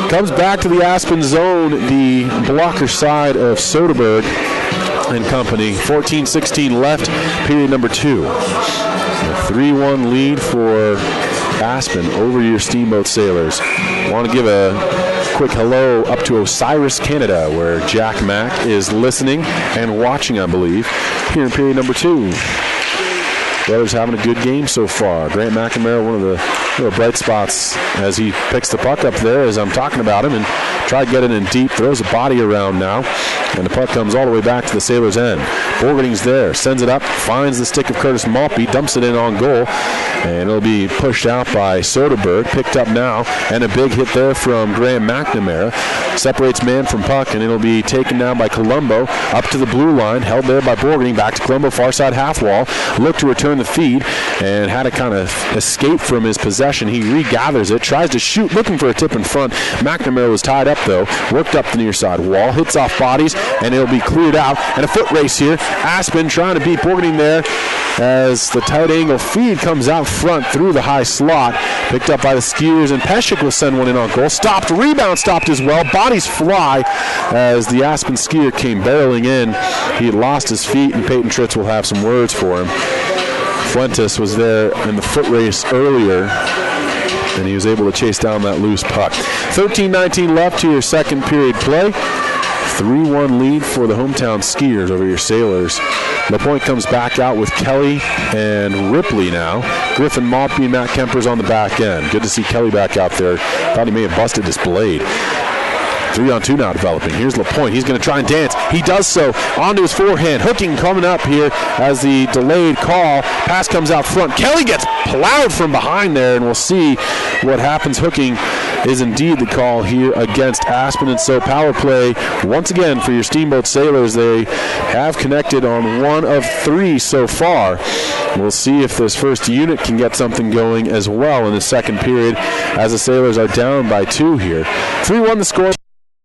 comes back to the Aspen zone, the blocker side of Soderberg and company. 14-16 left, period number 2. A 3-1 lead for Aspen over your Steamboat Sailors. Want to give a quick hello up to Osiris, Canada, where Jack Mack is listening and watching, I believe, here in period number 2. The others having a good game so far. Grant McNamara, one of the bright spots as he picks the puck up there as I'm talking about him and tried to get it in deep, throws a body around now, and the puck comes all the way back to the Sailors' end. Borgening's there, sends it up, finds the stick of Curtis Maltby, dumps it in on goal, and it'll be pushed out by Soderberg, picked up now, and a big hit there from Grant McNamara. Separates man from puck, and it'll be taken now by Colombo up to the blue line, held there by Borgening, back to Colombo, far side half wall, looked to return the feed, and had to kind of escape from his possession. He regathers it, tries to shoot, looking for a tip in front. McNamara was tied up, though, worked up the near side wall, hits off bodies, and it'll be cleared out. And a foot race here. Aspen trying to beat Borgening there as the tight angle feed comes out front through the high slot. Picked up by the Skiers, and Pesek will send one in on goal. Stopped, rebound stopped as well. Bodies fly as the Aspen skier came barreling in. He had lost his feet, and Peyton Tritz will have some words for him. Fuentes was there in the foot race earlier, and he was able to chase down that loose puck. 13-19 left to your second period play. 3-1 lead for the hometown Skiers over your Sailors. LaPointe comes back out with Kelly and Ripley now. Griffin Maltby and Matt Kemper's on the back end. Good to see Kelly back out there. Thought he may have busted his blade. 3-on-2 now developing. Here's LaPointe. He's going to try and dance. He does so. Onto his forehand. Hooking coming up here as the delayed call. Pass comes out front. Kelly gets plowed from behind there, and we'll see what happens. Hooking is indeed the call here against Aspen. And so power play once again for your Steamboat Sailors. They have connected on 1 of 3 so far. We'll see if this first unit can get something going as well in the second period as the Sailors are down by 2 here. 3-1 the score.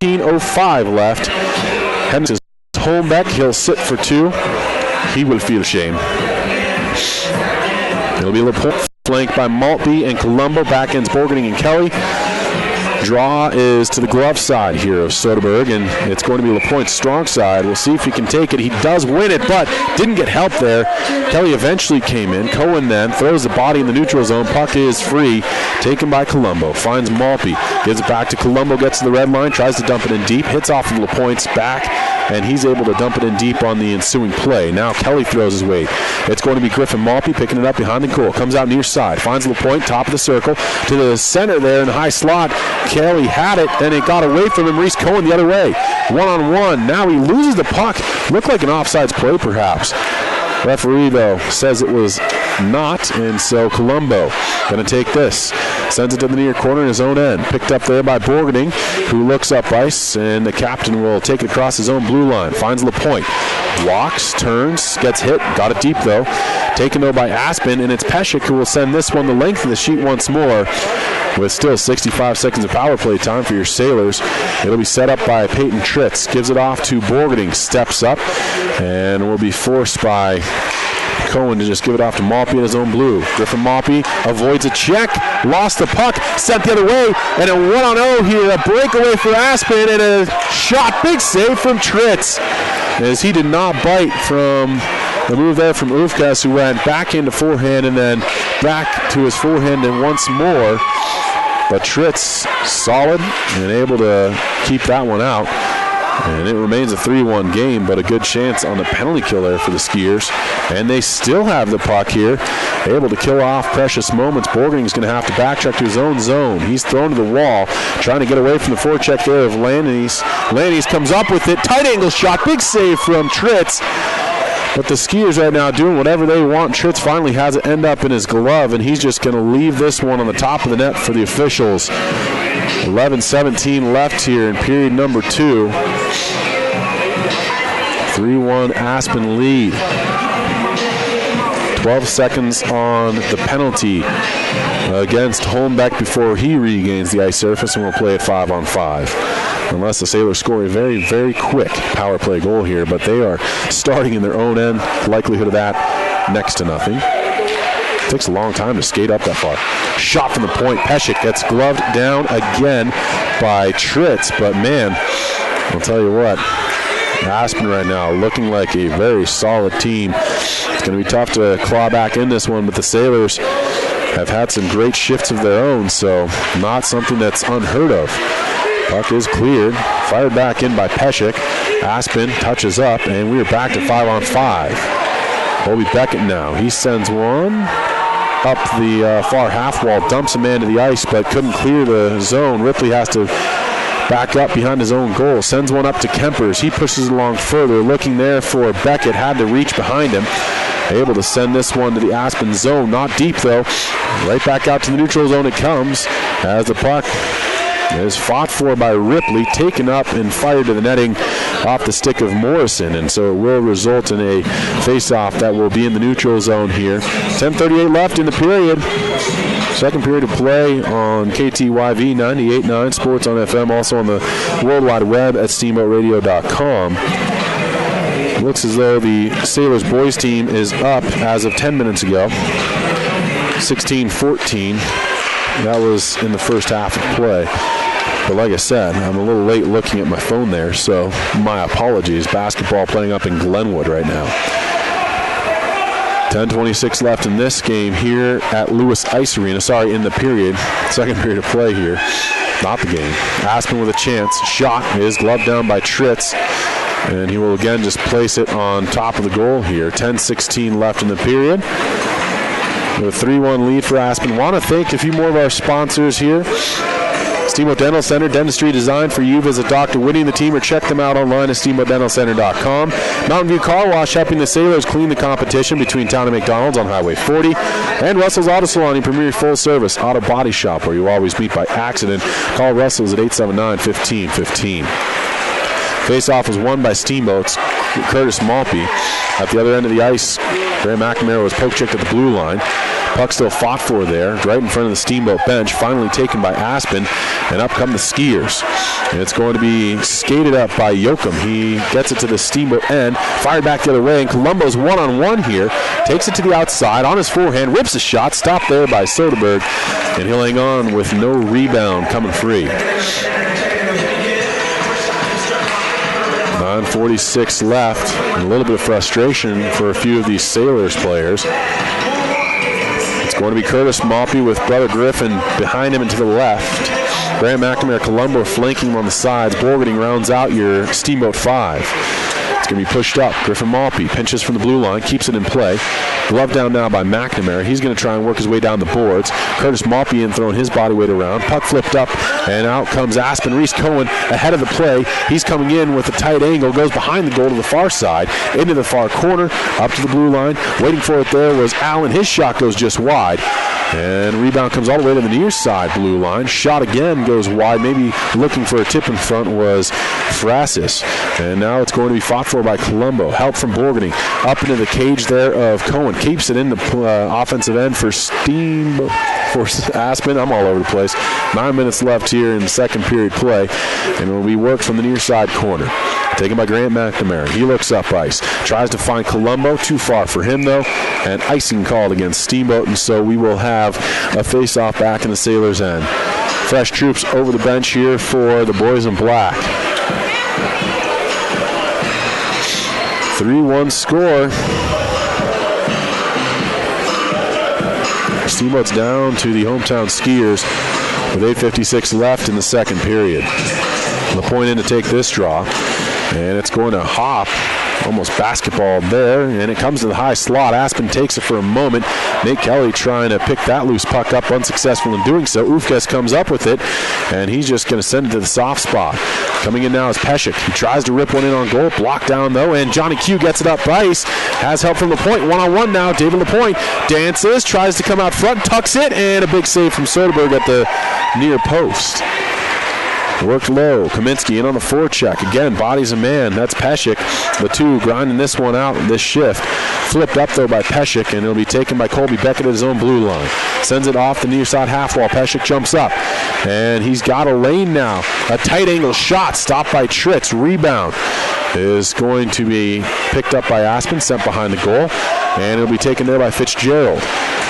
15:05 left. Henderson is home back. He'll sit for 2. He will feel shame. It'll be LaPointe flanked by Maltby and Colombo. Back ends Borgening and Kelly. Draw is to the glove side here of Soderberg, and it's going to be LaPointe's strong side. We'll see if he can take it. He does win it, but didn't get help there. Kelly eventually came in. Cohen then throws the body in the neutral zone. Puck is free, taken by Colombo. Finds Maltby, gives it back to Colombo, gets to the red line, tries to dump it in deep, hits off of LaPointe's back, and he's able to dump it in deep on the ensuing play. Now Kelly throws his weight. It's going to be Griffin Maltby picking it up behind the goal. Comes out near side, finds LaPointe, top of the circle, to the center there in the high slot. Kelly had it, and it got away from him. Reese Cohen the other way. 1-on-1. Now he loses the puck. Looked like an offsides play, perhaps. Referee, though, says it was not, and so Colombo going to take this. Sends it to the near corner in his own end. Picked up there by Borgening, who looks up ice, and the captain will take it across his own blue line. Finds LaPointe. Walks, turns, gets hit. Got it deep, though. Taken, though, by Aspen, and it's Pesek who will send this one the length of the sheet once more. With still 65 seconds of power play time for your Sailors. It'll be set up by Peyton Tritz. Gives it off to Borgening. Steps up and will be forced by Cohen to just give it off to Maltby in his own blue. Griffin Maltby avoids a check. Lost the puck. Sent the other way. And a 1-on-0 here. A breakaway for Aspen and a shot. Big save from Tritz. As he did not bite from the move there from Ufkas, who went back into forehand and then back to his forehand and once more. But Tritz solid and able to keep that one out. And it remains a 3-1 game, but a good chance on the penalty kill there for the Skiers. And they still have the puck here, able to kill off precious moments. Borgening's going to have to backtrack to his own zone. He's thrown to the wall, trying to get away from the forecheck there of Landis. Landis comes up with it. Tight angle shot. Big save from Tritz. But the Skiers right now doing whatever they want. Tritz finally has it end up in his glove, and he's just going to leave this one on the top of the net for the officials. 11-17 left here in period number 2. 3-1 Aspen lead. 12 seconds on the penalty against Holmbeck before he regains the ice surface, and we'll play it 5-on-5. Unless the Sailors score a very, very quick power play goal here, but they are starting in their own end. Likelihood of that, next to nothing. Takes a long time to skate up that far. Shot from the point. Pesek gets gloved down again by Tritz, but man, I'll tell you what, Aspen right now looking like a very solid team. It's going to be tough to claw back in this one, but the Sailors have had some great shifts of their own, so not something that's unheard of. Puck is cleared, fired back in by Pesek. Aspen touches up, and we are back to 5-on-5. Colby Beckett now. He sends one up the far half wall, dumps a man to the ice, but couldn't clear the zone. Ripley has to back up behind his own goal. Sends one up to Kempers. He pushes it along further. Looking there for Beckett. Had to reach behind him. Able to send this one to the Aspen zone. Not deep, though. Right back out to the neutral zone it comes as the puck is fought for by Ripley, taken up and fired to the netting off the stick of Morrison, and so it will result in a face-off that will be in the neutral zone here. 10:38 left in the period. Second period of play on KTYV 98.9 Sports on FM, also on the World Wide Web at steamboatradio.com. Looks as though the Sailors boys team is up as of 10 minutes ago. 16-14. That was in the first half of play. But like I said, I'm a little late looking at my phone there, so my apologies. Basketball playing up in Glenwood right now. 10:26 left in this game here at Lewis Ice Arena. Sorry, in the period. Second period of play here. Not the game. Aspen with a chance. Shot is gloved down by Tritz. And he will again just place it on top of the goal here. 10:16 left in the period. With a 3-1 lead for Aspen. Want to thank a few more of our sponsors here. Steamboat Dental Center, dentistry designed for you. Visit Dr. Whitty and the team or check them out online at steamboatdentalcenter.com. Mountain View Car Wash, helping the Sailors clean the competition between Town and McDonald's on Highway 40. And Russell's Auto Salon, your premier full-service auto body shop where you always meet by accident. Call Russell's at 879-1515. Face-off was won by Steamboat's Curtis Malpe. At the other end of the ice, Graham McNamara was poke-checked at the blue line. Puck still fought for there, right in front of the Steamboat bench, finally taken by Aspen, and up come the Skiers. And it's going to be skated up by Yoakum. He gets it to the Steamboat end, fired back the other way, and Colombo's one-on-one here, takes it to the outside, on his forehand, rips a shot, stopped there by Soderberg, and he'll hang on with no rebound coming free. 9:46 left, and a little bit of frustration for a few of these Sailors players. It's going to be Curtis Malpe with brother Griffin behind him and to the left. Graham McNamara, Colombo flanking him on the sides. Borgarding rounds out your Steamboat 5. It's going to be pushed up. Griffin Malpe pinches from the blue line, keeps it in play. Glove down now by McNamara. He's going to try and work his way down the boards. Curtis Malpe in, throwing his body weight around. Puck flipped up, and out comes Aspen. Reese Cohen ahead of the play. He's coming in with a tight angle, goes behind the goal to the far side, into the far corner, up to the blue line. Waiting for it there was Allen. His shot goes just wide. And rebound comes all the way to the near side blue line. Shot again goes wide. Maybe looking for a tip in front was Frassis. And now it's going to be fought for by Colombo. Help from Borgarding. Up into the cage there of Cohen. Keeps it in the offensive end for Aspen. I'm all over the place. 9 minutes left here in the second period play. And it will be worked from the near side corner. Taken by Grant McNamara. He looks up ice. Tries to find Colombo. Too far for him, though. And icing called against Steamboat. And so we will have a face-off back in the Sailors' end. Fresh troops over the bench here for the boys in black. 3-1 score. Steamboat's down to the hometown Skiers with 8:56 left in the second period. LaPointe in to take this draw. And it's going to hop, almost basketball there, and it comes to the high slot. Aspen takes it for a moment. Nate Kelly trying to pick that loose puck up, unsuccessful in doing so. Ufkes comes up with it, and he's just going to send it to the soft spot. Coming in now is Pesek. He tries to rip one in on goal, blocked down though, and Johnny Q gets it up ice. Has help from LaPointe, one-on-one now. David LaPointe dances, tries to come out front, tucks it, and a big save from Soderberg at the near post. Worked low. Kaminsky in on the forecheck. Again, bodies a man. That's Pesek. The two grinding this one out in this shift. Flipped up, though, by Pesek, and it'll be taken by Colby Beckett at his own blue line. Sends it off the near side half wall. Pesek jumps up, and he's got a lane now. A tight angle shot stopped by Tritz. Rebound is going to be picked up by Aspen, sent behind the goal, and it'll be taken there by Fitzgerald.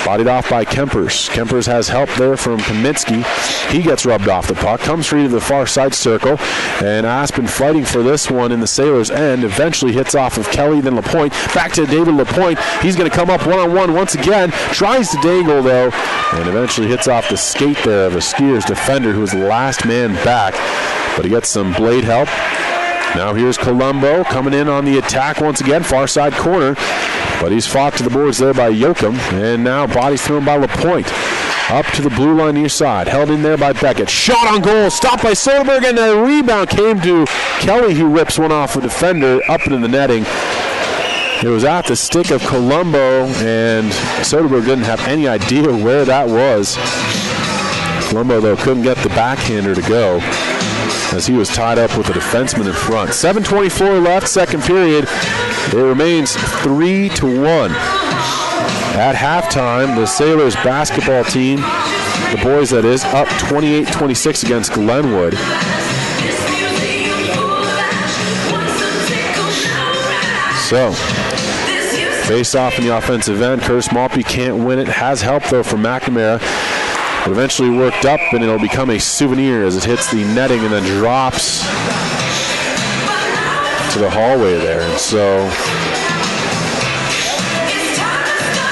Bodied off by Kempers. Kempers has help there from Kaminsky. He gets rubbed off the puck, comes free to the far side circle, and Aspen fighting for this one in the Sailors' end. Eventually hits off of Kelly, then LaPointe. Back to David LaPointe. He's going to come up one-on-one once again. Tries to dangle, though, and eventually hits off the skate there of a Skiers defender who was the last man back. But he gets some blade help. Now here's Colombo coming in on the attack once again, far side corner. But he's fought to the boards there by Yoakum, and now bodies thrown by LaPointe. Up to the blue line near side, held in there by Beckett. Shot on goal, stopped by Soderberg, and the rebound came to Kelly, who rips one off a defender up into the netting. It was at the stick of Colombo, and Soderberg didn't have any idea where that was. Colombo, though, couldn't get the backhander to go as he was tied up with a defenseman in front. 7:24 left, second period. It remains 3-1. At halftime, the Sailors basketball team, the boys that is, up 28-26 against Glenwood. So, face off in the offensive end. Curtis Maltby can't win it. Has help, though, from McNamara. But eventually worked up, and it'll become a souvenir as it hits the netting and then drops to the hallway there. And so,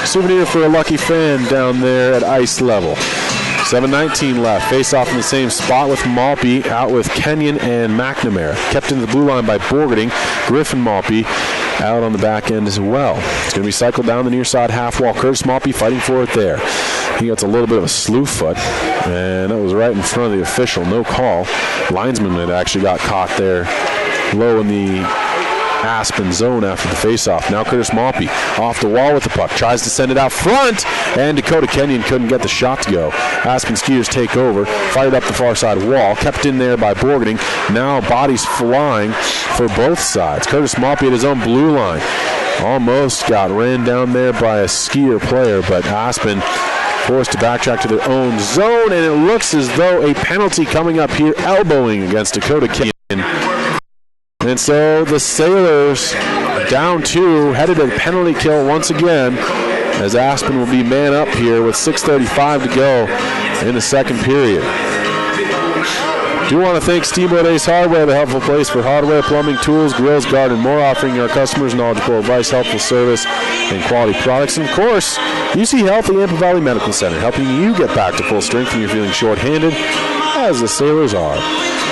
souvenir for a lucky fan down there at ice level. 7:19 left. Face off in the same spot with Maltby, out with Kenyon and McNamara. Kept into the blue line by Borgerding. Griffin Maltby out on the back end as well. It's going to be cycled down the near side half wall. Curtis Maltby fighting for it there. He gets a little bit of a slew foot, and that was right in front of the official. No call. Linesman had actually got caught there low in the Aspen zone after the faceoff. Now Curtis Maltby off the wall with the puck. Tries to send it out front, and Dakota Kenyon couldn't get the shot to go. Aspen Skiers take over. Fired up the far side wall. Kept in there by Borgerding. Now bodies flying for both sides. Curtis Maltby at his own blue line. Almost got ran down there by a Skier player, but Aspen forced to backtrack to their own zone, and it looks as though a penalty coming up here, elbowing against Dakota Kenyon. And so the Sailors down 2, headed to the penalty kill once again, as Aspen will be man up here with 6:35 to go in the second period. Do want to thank Steamboat Ace Hardware, the helpful place for hardware, plumbing, tools, grills, garden, and more, offering our customers knowledgeable advice, helpful service, and quality products. And of course, UC Health, the Yampa Valley Medical Center, helping you get back to full strength when you're feeling short-handed, as the Sailors are.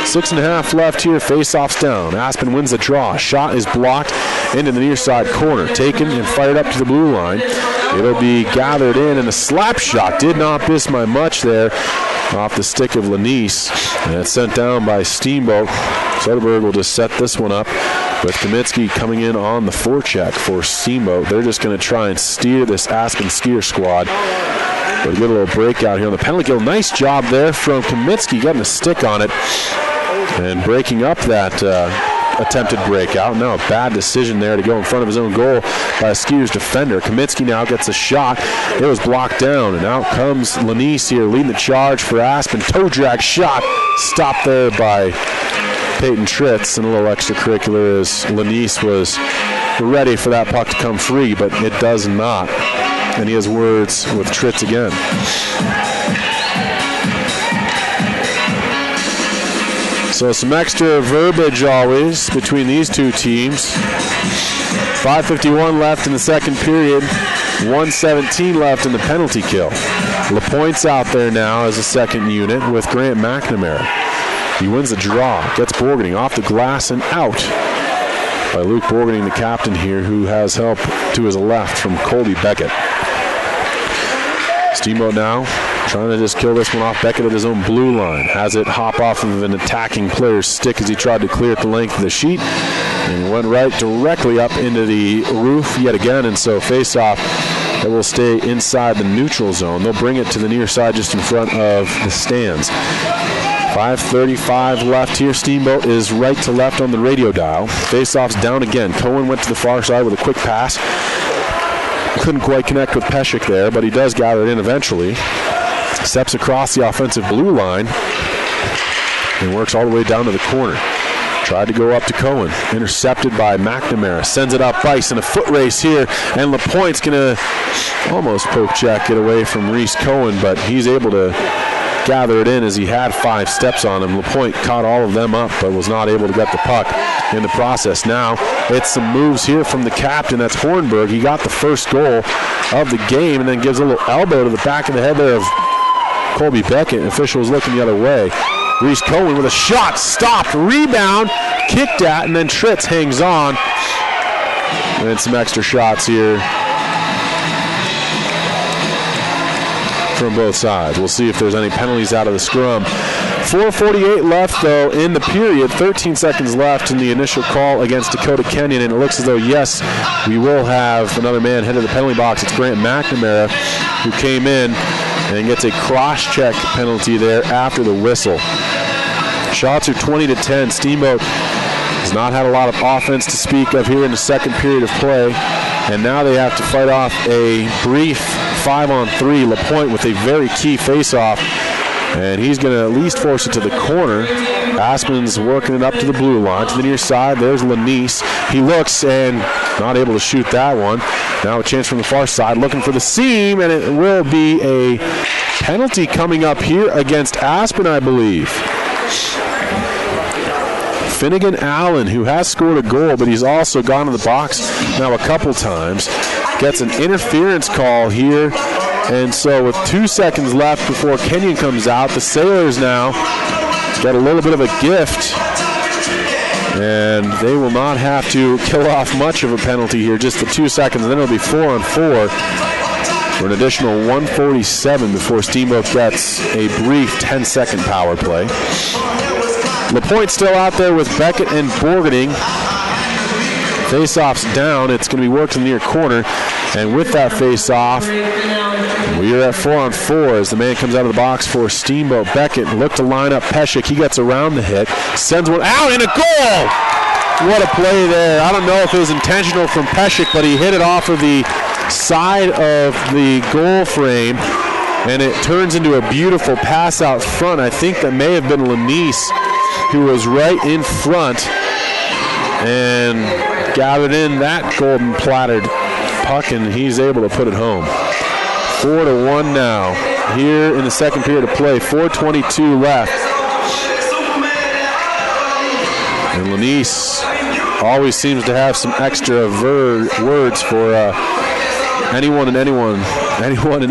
6.5 left here, face-offs down. Aspen wins the draw. Shot is blocked into the near side corner. Taken and fired up to the blue line. It'll be gathered in, and a slap shot did not miss by much there off the stick of Lanise. And it's sent down by Steamboat. Soderberg will just set this one up with Kaminsky coming in on the forecheck for Steamboat. They're just going to try and steer this Aspen Skier squad. But a good little breakout here on the penalty kill. Nice job there from Kaminsky, getting a stick on it and breaking up that attempted breakout. Now a bad decision there to go in front of his own goal by a Skiers defender. Kaminsky now gets a shot. It was blocked down, and out comes Lanise here leading the charge for Aspen. Toe drag shot stopped there by Peyton Tritz, and a little extracurricular as Lanise was ready for that puck to come free, but it does not. And he has words with Tritz again. So some extra verbiage always between these two teams. 5:51 left in the second period. 1:17 left in the penalty kill. LaPointe's out there now as a second unit with Grant McNamara. He wins the draw, gets Borgerding off the glass and out by Luke Borgerding, the captain here, who has help to his left from Colby Beckett. Steamboat now trying to just kill this one off. Beckett at his own blue line. Has it hop off of an attacking player's stick as he tried to clear it the length of the sheet. And went right directly up into the roof yet again. And so face-off, it will stay inside the neutral zone. They'll bring it to the near side just in front of the stands. 5:35 left here. Steamboat is right to left on the radio dial. Face-off's down again. Cohen went to the far side with a quick pass. Couldn't quite connect with Peshek there, but he does gather it in eventually. Steps across the offensive blue line and works all the way down to the corner. Tried to go up to Cohen. Intercepted by McNamara. Sends it up ice in a foot race here, and LaPointe's going to almost poke check it away from Reese Cohen, but he's able to gather it in as he had 5 steps on him. LaPointe caught all of them up, but was not able to get the puck in the process. Now it's some moves here from the captain. That's Hornberg. He got the first goal of the game and then gives a little elbow to the back of the head there of Colby Beckett. Officials looking the other way. Reese Cohen with a shot, stopped, rebound, kicked at, and then Tritz hangs on. And some extra shots here from both sides. We'll see if there's any penalties out of the scrum. 4:48 left, though, in the period. 13 seconds left in the initial call against Dakota Kenyon, and it looks as though, yes, we will have another man head of the penalty box. It's Grant McNamara, who came in and gets a cross-check penalty there after the whistle. Shots are 20-10. Steamboat has not had a lot of offense to speak of here in the second period of play, and now they have to fight off a brief 5-on-3. LaPointe with a very key face-off, and he's going to at least force it to the corner. Aspen's working it up to the blue line. To the near side, there's Lanise. He looks and not able to shoot that one. Now a chance from the far side, looking for the seam, and it will be a penalty coming up here against Aspen, I believe. Finnegan Allen, who has scored a goal, but he's also gone to the box now a couple times, gets an interference call here. And so with 2 seconds left before Kenyon comes out, the Sailors now get a little bit of a gift, and they will not have to kill off much of a penalty here, just the 2 seconds, and then it'll be 4-on-4 for an additional 1:47 before Steamboat gets a brief 10-second power play. LaPointe still out there with Beckett and Borgening. Face-off's down. It's going to be worked in the near corner. And with that face-off, we are at 4-on-4 as the man comes out of the box for Steamboat. Beckett look to line up Peshek. He gets around the hit, sends one out, and a goal! What a play there. I don't know if it was intentional from Peshek, but he hit it off of the side of the goal frame, and it turns into a beautiful pass out front. I think that may have been Lanise, who was right in front and gathered in that golden plattered puck, and he's able to put it home. 4-1 now here in the second period of play. 4:22 left. And Lanise always seems to have some extra words for anyone and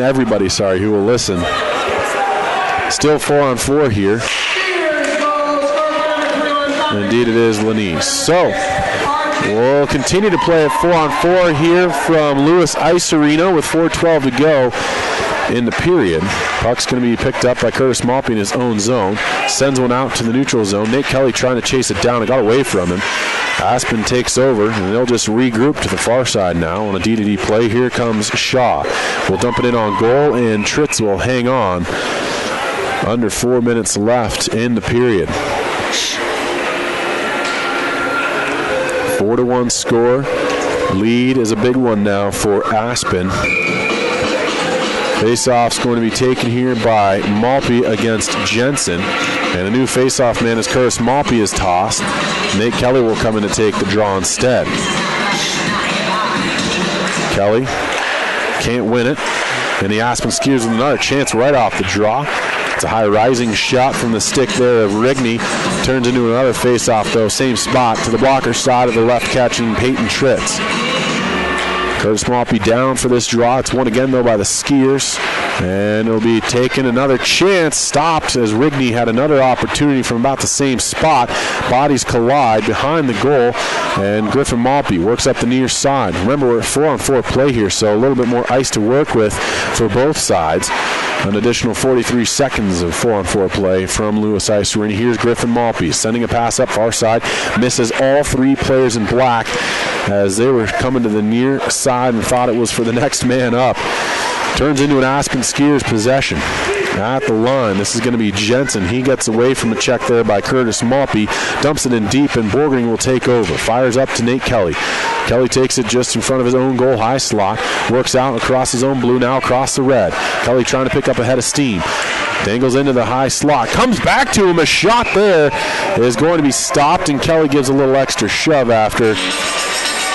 everybody, who will listen. Still 4-on-4 here. And indeed it is Lanise. So we'll continue to play at 4-on-4 here from Lewis Ice Arena with 4:12 to go in the period. Puck's going to be picked up by Curtis Maltby in his own zone. Sends one out to the neutral zone. Nate Kelly trying to chase it down. It got away from him. Aspen takes over, and they'll just regroup to the far side now on a D-to-D play. Here comes Shaw. We'll dump it in on goal, and Tritz will hang on. Under 4 minutes left in the period. 4-1 score. Lead is a big one now for Aspen. Face-off's going to be taken here by Maltby against Jensen. And a new face-off man as Curtis Maltby is tossed. Nate Kelly will come in to take the draw instead. Kelly can't win it. And the Aspen Skiers with another chance right off the draw. It's a high-rising shot from the stick there of Rigney. Turns into another face-off, though. Same spot to the blocker side of the left-catching Peyton Tritz. Curtis Maltby down for this draw. It's won again, though, by the Skiers. And it'll be taken another chance. Stopped as Rigney had another opportunity from about the same spot. Bodies collide behind the goal. And Griffin Maltby works up the near side. Remember, we're at 4-on-4 play here, so a little bit more ice to work with for both sides. An additional 43 seconds of 4-on-4 play from Lewis Ice Arena. Here's Griffin Maltby sending a pass up far side. Misses all three players in black as they were coming to the near side and thought it was for the next man up. Turns into an Aspen Skiers possession. At the line, this is going to be Jensen. He gets away from a check there by Curtis Maltby. Dumps it in deep, and Borgening will take over. Fires up to Nate Kelly. Kelly takes it just in front of his own goal high slot. Works out across his own blue, now across the red. Kelly trying to pick up a head of steam. Dangles into the high slot. Comes back to him. A shot there is going to be stopped, and Kelly gives a little extra shove after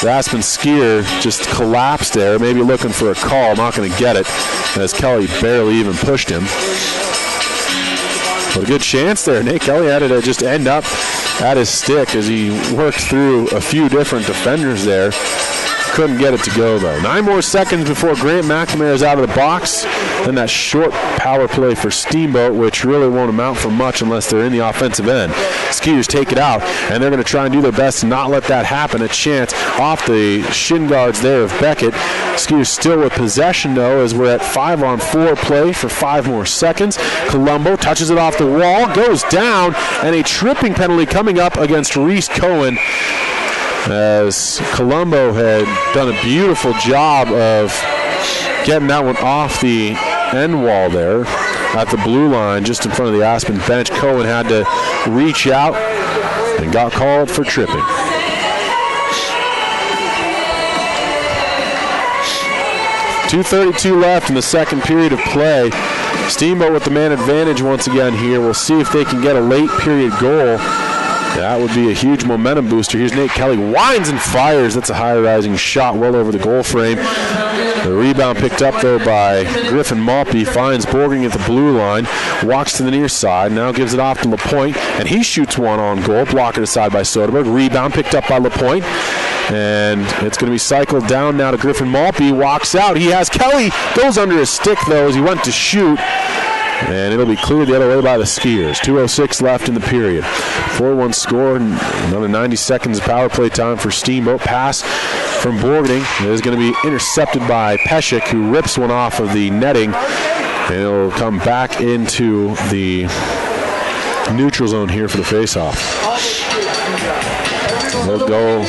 the Aspen Skier just collapsed there, maybe looking for a call. Not going to get it, as Kelly barely even pushed him. But a good chance there. Nate Kelly had it to just end up at his stick as he worked through a few different defenders there. couldn't get it to go, though. 9 more seconds before Grant McNamara is out of the box. Then that short power play for Steamboat, which really won't amount for much unless they're in the offensive end. Skiers take it out, and they're going to try and do their best to not let that happen. A chance off the shin guards there of Beckett. Skiers still with possession, though, as we're at 5-on-4 play for 5 more seconds. Colombo touches it off the wall, goes down, and a tripping penalty coming up against Reese Cohen, as Colombo had done a beautiful job of getting that one off the end wall there at the blue line just in front of the Aspen bench. Cohen had to reach out and got called for tripping. .232 left in the second period of play. Steamboat with the man advantage once again here. We'll see if they can get a late period goal. That would be a huge momentum booster. Here's Nate Kelly, winds and fires. That's a high-rising shot well over the goal frame. The rebound picked up, though, by Griffin Maltby. Finds Borging at the blue line. Walks to the near side. Now gives it off to LaPointe, and he shoots one on goal. Blocked aside by Soderberg. Rebound picked up by LaPointe. And it's going to be cycled down now to Griffin Maltby. Walks out. He has Kelly. Goes under his stick, though, as he went to shoot. And it'll be cleared the other way by the Skiers. 2:06 left in the period. 4-1 score. Another 90 seconds of power play time for Steamboat. Pass from Borgning. It is going to be intercepted by Peshek, who rips one off of the netting. And it'll come back into the neutral zone here for the faceoff. They'll go.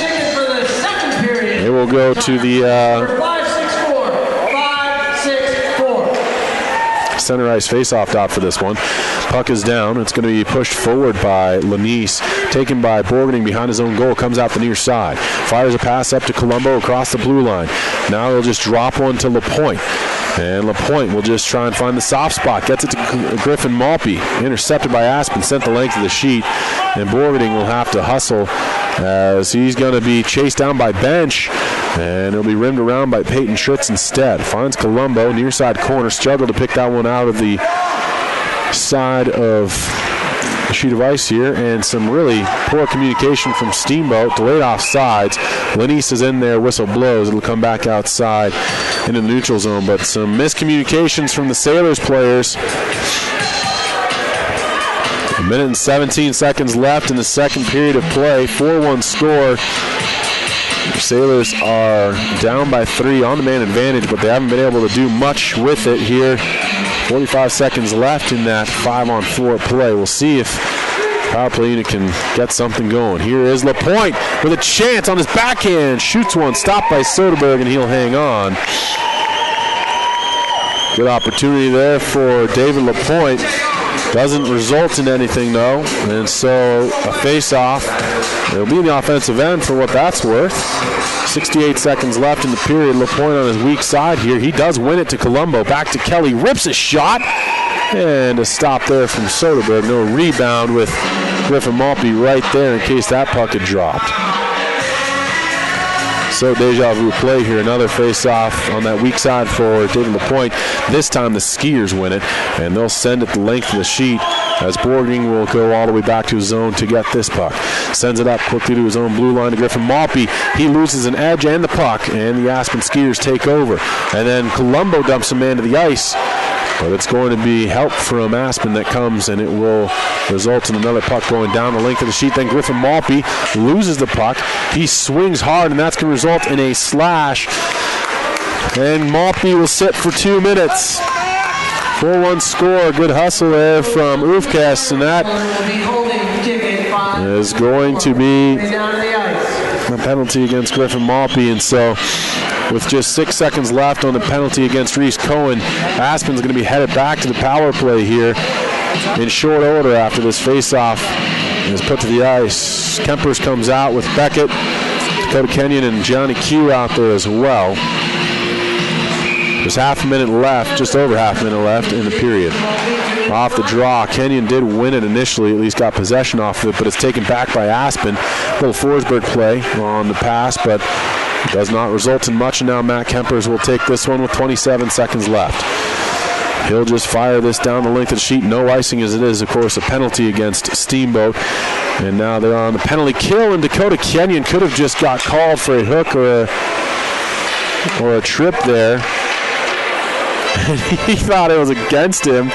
It will go to the center ice faceoff dot for this one. Puck is down. It's going to be pushed forward by Lanise. Taken by Borgning behind his own goal. Comes out the near side. Fires a pass up to Colombo across the blue line. Now he'll just drop one to LaPointe. And LaPointe will just try and find the soft spot. Gets it to Griffin Maltby. Intercepted by Aspen. Sent the length of the sheet. And Borgning will have to hustle as he's going to be chased down by Bench. And it'll be rimmed around by Peyton Schritz instead. Finds Colombo, near side corner. Struggled to pick that one out of the side of the sheet of ice here. And some really poor communication from Steamboat. Delayed offsides. Lanise is in there. Whistle blows. It'll come back outside into the neutral zone. But some miscommunications from the Sailors players. 1 minute and 17 seconds left in the second period of play. 4-1 score. The Sailors are down by 3 on the man advantage, but they haven't been able to do much with it here. 45 seconds left in that 5-on-4 play. We'll see if power play unit can get something going. Here is LaPointe with a chance on his backhand. Shoots one, stopped by Soderberg, and he'll hang on. Good opportunity there for David LaPointe. Doesn't result in anything, though, and so a face-off. It'll be in the offensive end for what that's worth. 68 seconds left in the period. LaPointe on his weak side here. He does win it to Colombo. Back to Kelly. Rips a shot. And a stop there from Soderberg. No rebound with Griffin Maltby right there in case that puck had dropped. So deja vu play here. Another face-off on that weak side for David LaPointe. This time the Skiers win it, and they'll send it the length of the sheet as Borgning will go all the way back to his zone to get this puck. Sends it up quickly to his own blue line to Griffin Maltby. He loses an edge and the puck, and the Aspen Skiers take over. And then Colombo dumps a man to the ice. But it's going to be help from Aspen that comes, and it will result in another puck going down the length of the sheet. Then Griffin Maltby loses the puck. He swings hard, and that's going to result in a slash. And Maltby will sit for 2 minutes. 4-1 score. Good hustle there from Ufkes, and that is going to be a penalty against Griffin Maltby. And so with just 6 seconds left on the penalty against Reese Cohen, Aspen's going to be headed back to the power play here in short order after this faceoff is put to the ice. Kempers comes out with Beckett, Dakota Kenyon, and Johnny Q out there as well. There's half a minute left, just over half a minute left in the period. Off the draw, Kenyon did win it initially, at least got possession off of it, but it's taken back by Aspen. Little Forsberg play on the pass, but does not result in much, and now Matt Kempers will take this one with 27 seconds left. He'll just fire this down the length of the sheet. No icing as it is, of course, a penalty against Steamboat. And now they're on the penalty kill, and Dakota Kenyon could have just got called for a hook or a or a trip there. And he thought it was against him.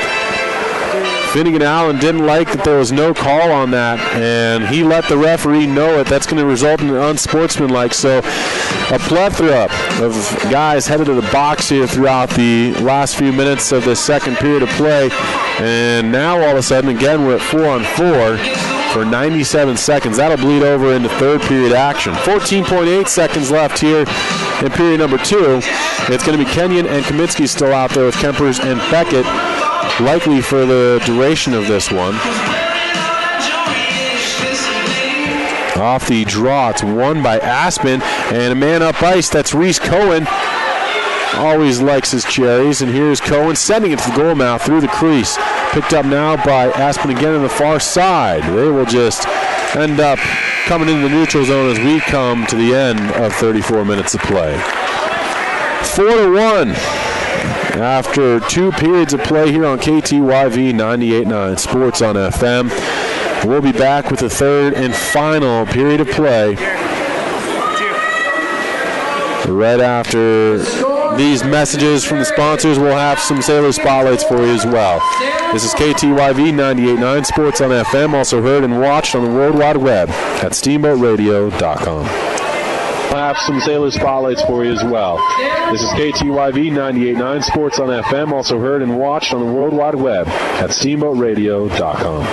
Finnegan Allen didn't like that there was no call on that, and he let the referee know it. That's going to result in an unsportsmanlike. So a plethora of guys headed to the box here throughout the last few minutes of the second period of play. And now all of a sudden, again, we're at 4-on-4 for 97 seconds. That'll bleed over into third period action. 14.8 seconds left here in period number 2. It's going to be Kenyon and Kaminsky still out there with Kempers and Beckett, likely for the duration of this one. Off the draw, it's won by Aspen, and a man up ice, that's Reese Cohen. Always likes his cherries, and here's Cohen sending it to the goal mouth through the crease. Picked up now by Aspen again on the far side. They will just end up coming into the neutral zone as we come to the end of 34 minutes of play. 4-1. After 2 periods of play here on KTYV 98.9 Sports on FM. We'll be back with the third and final period of play right after these messages from the sponsors. We'll have some Sailor Spotlights for you as well. This is KTYV 98.9 Sports on FM, also heard and watched on the World Wide Web at steamboatradio.com. We'll have some Sailor Spotlights for you as well. This is KTYV 98.9 Sports on FM, also heard and watched on the World Wide Web at steamboatradio.com.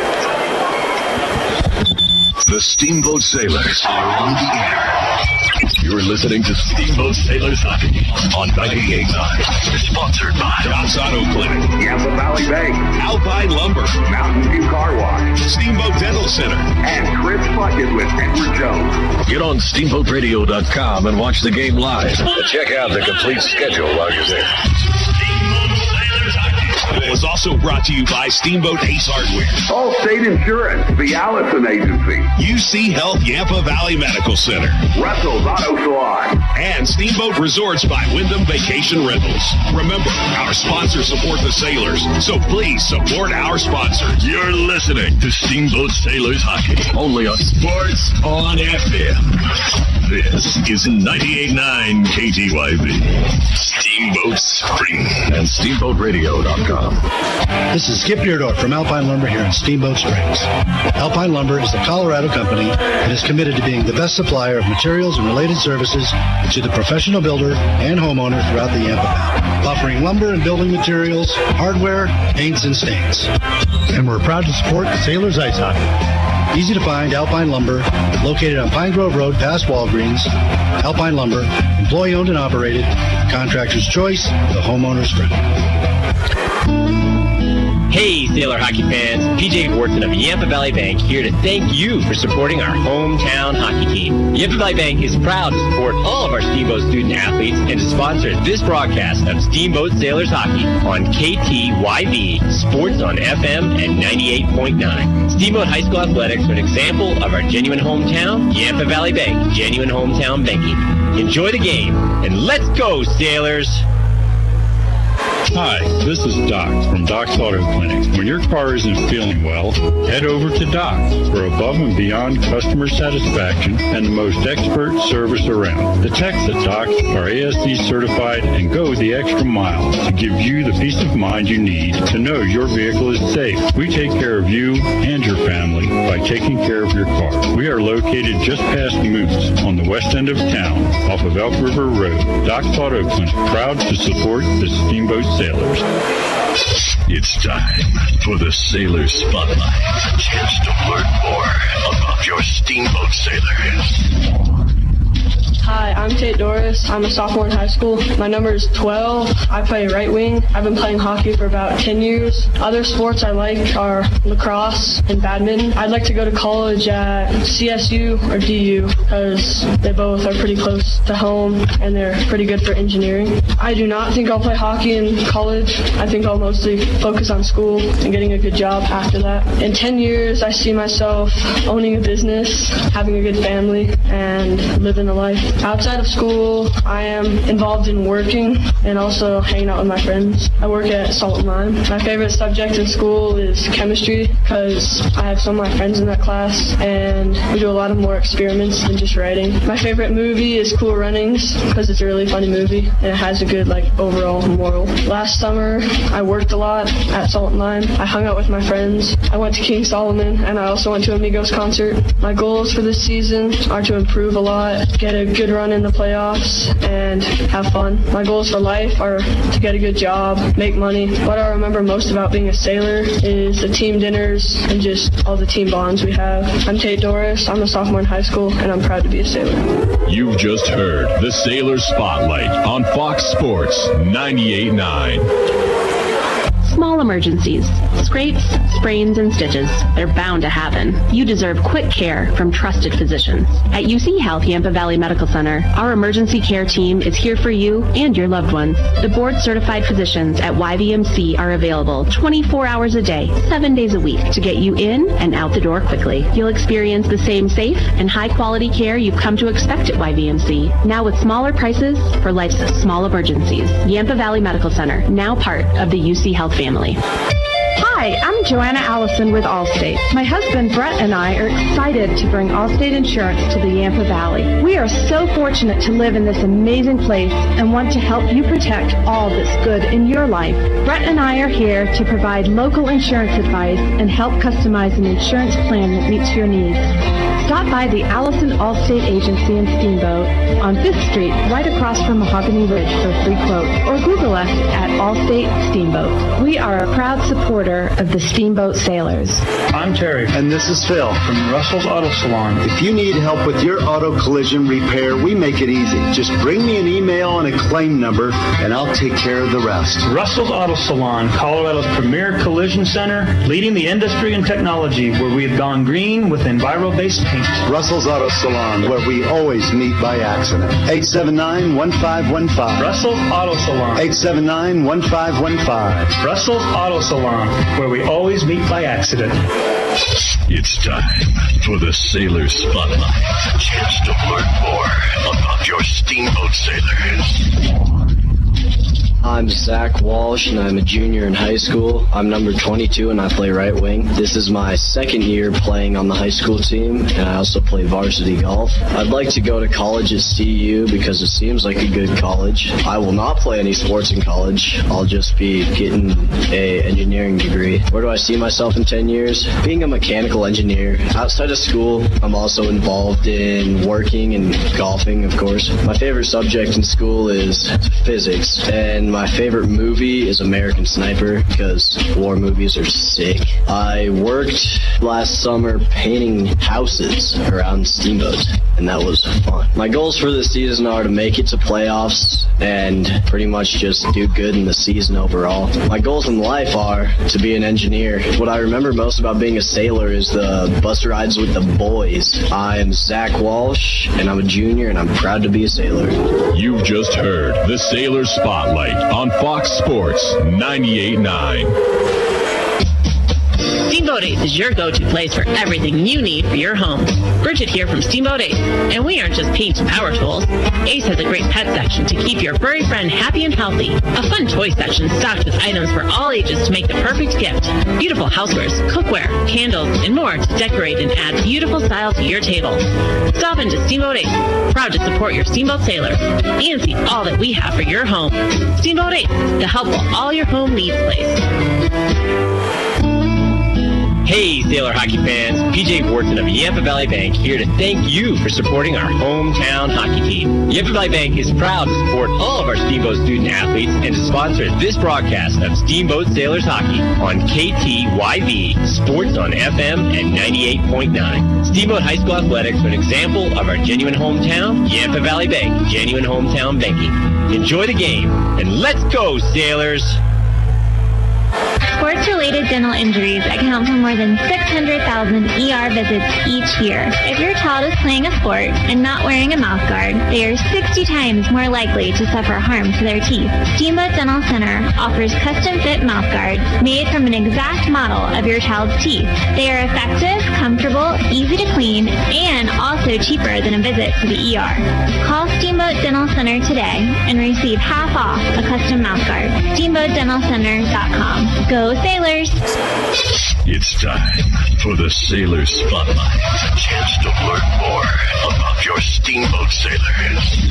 The Steamboat Sailors are on the air. You're listening to Steamboat Sailors Hockey on 98.9. Sponsored by John's Auto Clinic, Yampa Valley Bank, Alpine Lumber, Mountain View Car Wash, Steamboat Dental Center, and Chris Puckett with Edward Jones. Get on SteamboatRadio.com and watch the game live. Check out the complete schedule while you're there. It was also brought to you by Steamboat Ace Hardware, Allstate Insurance, the Allison Agency, UC Health Yampa Valley Medical Center, Russell's Auto Salon, and Steamboat Resorts by Wyndham Vacation Rentals. Remember, our sponsors support the Sailors, so please support our sponsor. You're listening to Steamboat Sailors Hockey, only on Sports on FM. This is 98.9 KTYV. Steamboat Spring and SteamboatRadio.com. This is Skip Deerdorf from Alpine Lumber here in Steamboat Springs. Alpine Lumber is the Colorado company that is committed to being the best supplier of materials and related services to the professional builder and homeowner throughout the Yampa Valley, offering lumber and building materials, hardware, paints, and stains. And we're proud to support the Sailors Ice Hockey. Easy to find Alpine Lumber, located on Pine Grove Road past Walgreens. Alpine Lumber, employee owned and operated, contractor's choice, the homeowner's friend. Hey, Sailor hockey fans, PJ Wharton of Yampa Valley Bank here to thank you for supporting our hometown hockey team. Yampa Valley Bank is proud to support all of our Steamboat student athletes and to sponsor this broadcast of Steamboat Sailors Hockey on KTYV Sports on FM and 98.9. Steamboat High School Athletics are an example of our genuine hometown, Yampa Valley Bank, genuine hometown banking. Enjoy the game, and let's go, Sailors! Hi, this is Doc from Doc's Auto Clinic. When your car isn't feeling well, head over to Doc for above and beyond customer satisfaction and the most expert service around. The techs at Doc are ASC certified and go the extra mile to give you the peace of mind you need to know your vehicle is safe. We take care of you and your family by taking care of your car. We are located just past Moose on the west end of town off of Elk River Road. Doc's Auto Clinic, proud to support the Steamboat Sailors. It's time for the Sailor Spotlight. A chance to learn more about your Steamboat Sailors. Hi, I'm Tate Doris. I'm a sophomore in high school. My number is 12. I play right wing. I've been playing hockey for about 10 years. Other sports I like are lacrosse and badminton. I'd like to go to college at CSU or DU because they both are pretty close to home and they're pretty good for engineering. I do not think I'll play hockey in college. I think I'll mostly focus on school and getting a good job after that. In 10 years, I see myself owning a business, having a good family, and living a life. Outside of school, I am involved in working and also hanging out with my friends. I work at Salt and Lime. My favorite subject in school is chemistry because I have some of my friends in that class and we do a lot of more experiments than just writing. My favorite movie is Cool Runnings because it's a really funny movie and it has a good overall moral. Last summer, I worked a lot at Salt and Lime. I hung out with my friends. I went to King Solomon and I also went to a Migos concert. My goals for this season are to improve a lot, get a good run in the playoffs, and have fun. My goals for life are to get a good job, make money. What I remember most about being a sailor is the team dinners and just all the team bonds we have. I'm Tate Doris. I'm a sophomore in high school, and I'm proud to be a sailor. You've just heard the Sailor Spotlight on Fox Sports 98.9. Small emergencies, scrapes, sprains, and stitches. They're bound to happen. You deserve quick care from trusted physicians. At UC Health Yampa Valley Medical Center, our emergency care team is here for you and your loved ones. The board-certified physicians at YVMC are available 24 hours a day, 7 days a week to get you in and out the door quickly. You'll experience the same safe and high-quality care you've come to expect at YVMC, now with smaller prices for life's small emergencies. Yampa Valley Medical Center, now part of the UC Health family. Hi, I'm Joanna Allison with Allstate. My husband Brett and I are excited to bring Allstate Insurance to the Yampa Valley. We are so fortunate to live in this amazing place and want to help you protect all that's good in your life. Brett and I are here to provide local insurance advice and help customize an insurance plan that meets your needs. Stop by the Allison Allstate Agency in Steamboat on 5th Street, right across from Mahogany Ridge for a free quote, or Google us at Allstate Steamboat. We are a proud supporter of the Steamboat Sailors. I'm Terry. And this is Phil From Russell's Auto Salon. If you need help with your auto collision repair, we make it easy. Just bring me an email and a claim number, and I'll take care of the rest. Russell's Auto Salon, Colorado's premier collision center, leading the industry in technology, where we have gone green with enviro-based paint. Russell's Auto Salon, where we always meet by accident. 879-1515. Russell's Auto Salon. 879-1515. Russell's Auto Salon, where we always meet by accident. It's time for the Sailor Spotlight. A chance to learn more about your Steamboat Sailors. I'm Zack Walsh, and I'm a junior in high school. I'm number 22, and I play right wing. This is my second year playing on the high school team, and I also play varsity golf. I'd like to go to college at CU because it seems like a good college. I will not play any sports in college. I'll just be getting an engineering degree. Where do I see myself in 10 years? Being a mechanical engineer. Outside of school, I'm also involved in working and golfing, of course. My favorite subject in school is physics, and my favorite movie is American Sniper because war movies are sick. I worked last summer painting houses around Steamboat, and that was fun. My goals for this season are to make it to playoffs and pretty much just do good in the season overall. My goals in life are to be an engineer. What I remember most about being a sailor is the bus rides with the boys. I am Zack Walsh, and I'm a junior, and I'm proud to be a sailor. You've just heard the Sailor Spotlight on Fox Sports 98.9. Steamboat Ace is your go-to place for everything you need for your home. Bridget here from Steamboat Ace, and we aren't just paint and power tools. Ace has a great pet section to keep your furry friend happy and healthy. A fun toy section stocked with items for all ages to make the perfect gift. Beautiful housewares, cookware, candles, and more to decorate and add beautiful style to your table. Stop into Steamboat Ace, proud to support your Steamboat sailors, and see all that we have for your home. Steamboat Ace, the helpful all your home needs place. Hey, Sailor hockey fans, PJ Wharton of Yampa Valley Bank here to thank you for supporting our hometown hockey team. Yampa Valley Bank is proud to support all of our Steamboat student athletes and to sponsor this broadcast of Steamboat Sailors Hockey on KTYV Sports on FM at 98.9. Steamboat High School Athletics are an example of our genuine hometown, Yampa Valley Bank, genuine hometown banking. Enjoy the game, and let's go, Sailors! Sports Sports-related dental injuries account for more than 600,000 ER visits each year. If your child is playing a sport and not wearing a mouth guard, they are 60 times more likely to suffer harm to their teeth. Steamboat Dental Center offers custom-fit mouth guards made from an exact model of your child's teeth. They are effective, comfortable, easy to clean, and also cheaper than a visit to the ER. Call Steamboat Dental Center today and receive half off a custom mouth guard. SteamboatDentalCenter.com. Go Sailors! It's time for the Sailor Spotlight. A chance to learn more about your Steamboat Sailors.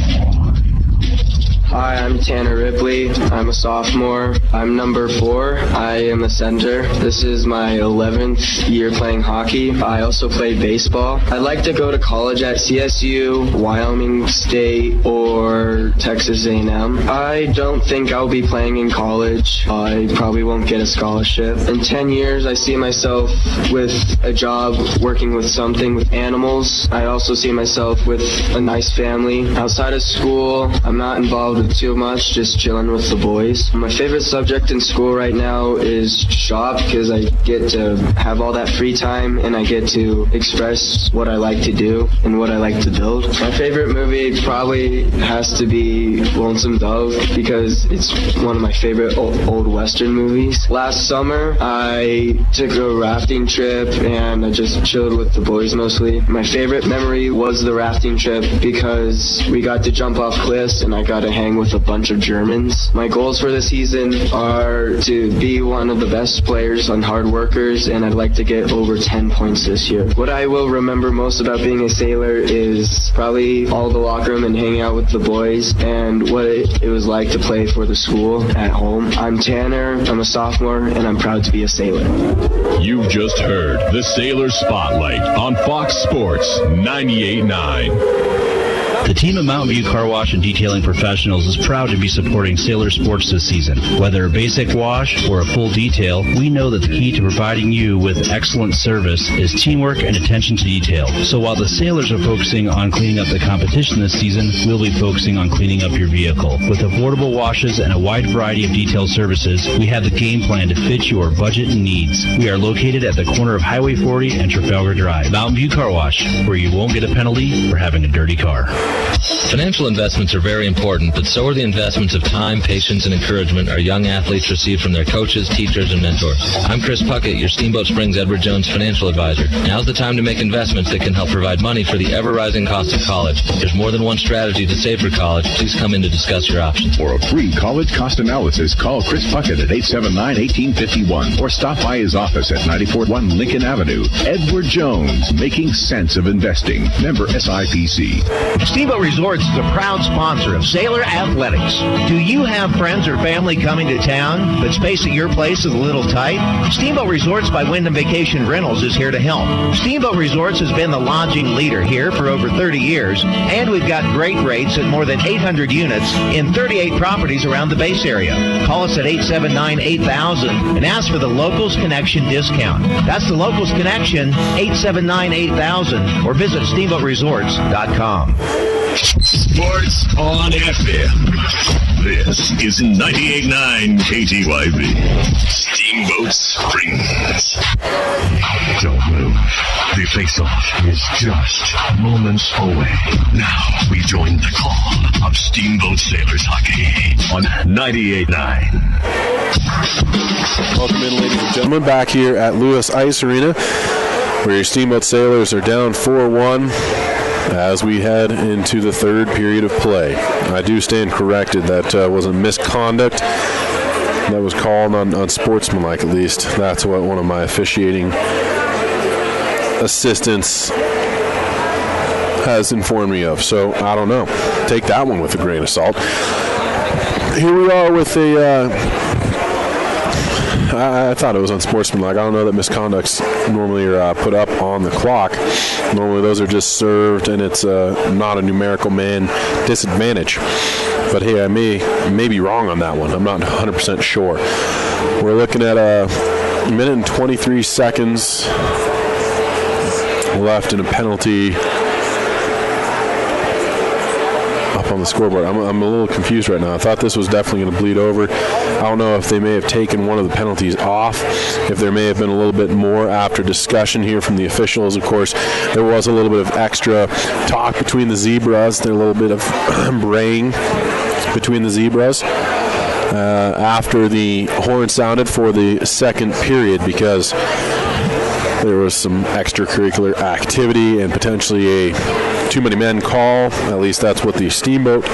Hi, I'm Tanner Ripley. I'm a sophomore. I'm number 4. I am a center. This is my 11th year playing hockey. I also play baseball. I'd like to go to college at CSU, Wyoming State, or Texas A&M. I don't think I'll be playing in college. I probably won't get a scholarship. In 10 years, I see myself with a job working with something with animals. I also see myself with a nice family. Outside of school, I'm not involved with too much, just chilling with the boys. My favorite subject in school right now is shop because I get to have all that free time and I get to express what I like to do and what I like to build. My favorite movie probably has to be Lonesome Dove because it's one of my favorite old Western movies. Last summer, I took a rafting trip and I just chilled with the boys mostly. My favorite memory was the rafting trip because we got to jump off cliffs and I got to hang with a bunch of Germans. My goals for the season are to be one of the best players and hard workers, and I'd like to get over 10 points this year. What I will remember most about being a sailor is probably all the locker room and hanging out with the boys and what it was like to play for the school at home. I'm Tanner, I'm a sophomore, and I'm proud to be a sailor. You've just heard the Sailor Spotlight on Fox Sports 98.9. The team at Mountain View Car Wash and Detailing Professionals is proud to be supporting Sailor Sports this season. Whether a basic wash or a full detail, we know that the key to providing you with excellent service is teamwork and attention to detail. So while the Sailors are focusing on cleaning up the competition this season, we'll be focusing on cleaning up your vehicle. With affordable washes and a wide variety of detail services, we have the game plan to fit your budget and needs. We are located at the corner of Highway 40 and Trafalgar Drive. Mountain View Car Wash, where you won't get a penalty for having a dirty car. Financial investments are very important, but so are the investments of time, patience, and encouragement our young athletes receive from their coaches, teachers, and mentors. I'm Chris Puckett, your Steamboat Springs Edward Jones financial advisor. Now's the time to make investments that can help provide money for the ever-rising cost of college. There's more than one strategy to save for college. Please come in to discuss your options. For a free college cost analysis, call Chris Puckett at 879-1851 or stop by his office at 941 Lincoln Avenue. Edward Jones, making sense of investing. Member SIPC. Steamboat Resorts is a proud sponsor of Sailor Athletics. Do you have friends or family coming to town, but space at your place is a little tight? Steamboat Resorts by Wyndham Vacation Rentals is here to help. Steamboat Resorts has been the lodging leader here for over 30 years, and we've got great rates at more than 800 units in 38 properties around the base area. Call us at 879-8000 and ask for the Locals Connection discount. That's the Locals Connection, 879-8000, or visit steamboatresorts.com. Sports on FM. This is 98.9 KTYB. Steamboat Springs. Don't move. The face-off is just moments away. Now we join the call of Steamboat Sailors Hockey on 98.9. Welcome in, ladies and gentlemen, back here at Lewis Ice Arena, where your Steamboat Sailors are down 4-1 as we head into the third period of play. I do stand corrected. That was a misconduct that was called on sportsmanlike, at least. That's what one of my officiating assistants has informed me of. So, I don't know. Take that one with a grain of salt. Here we are with I thought it was unsportsmanlike. I don't know that misconducts normally are put up on the clock. Normally those are just served, and it's not a numerical man disadvantage. But hey, I may be wrong on that one. I'm not 100% sure. We're looking at a minute and 23 seconds left in a penalty up on the scoreboard. I'm a little confused right now. I thought this was definitely going to bleed over. I don't know if they may have taken one of the penalties off, if there may have been a little bit more after discussion here from the officials. Of course, there was a little bit of extra talk between the zebras. There a little bit of braying between the zebras after the horn sounded for the second period, because there was some extracurricular activity and potentially a too many men call. At least that's what the Steamboat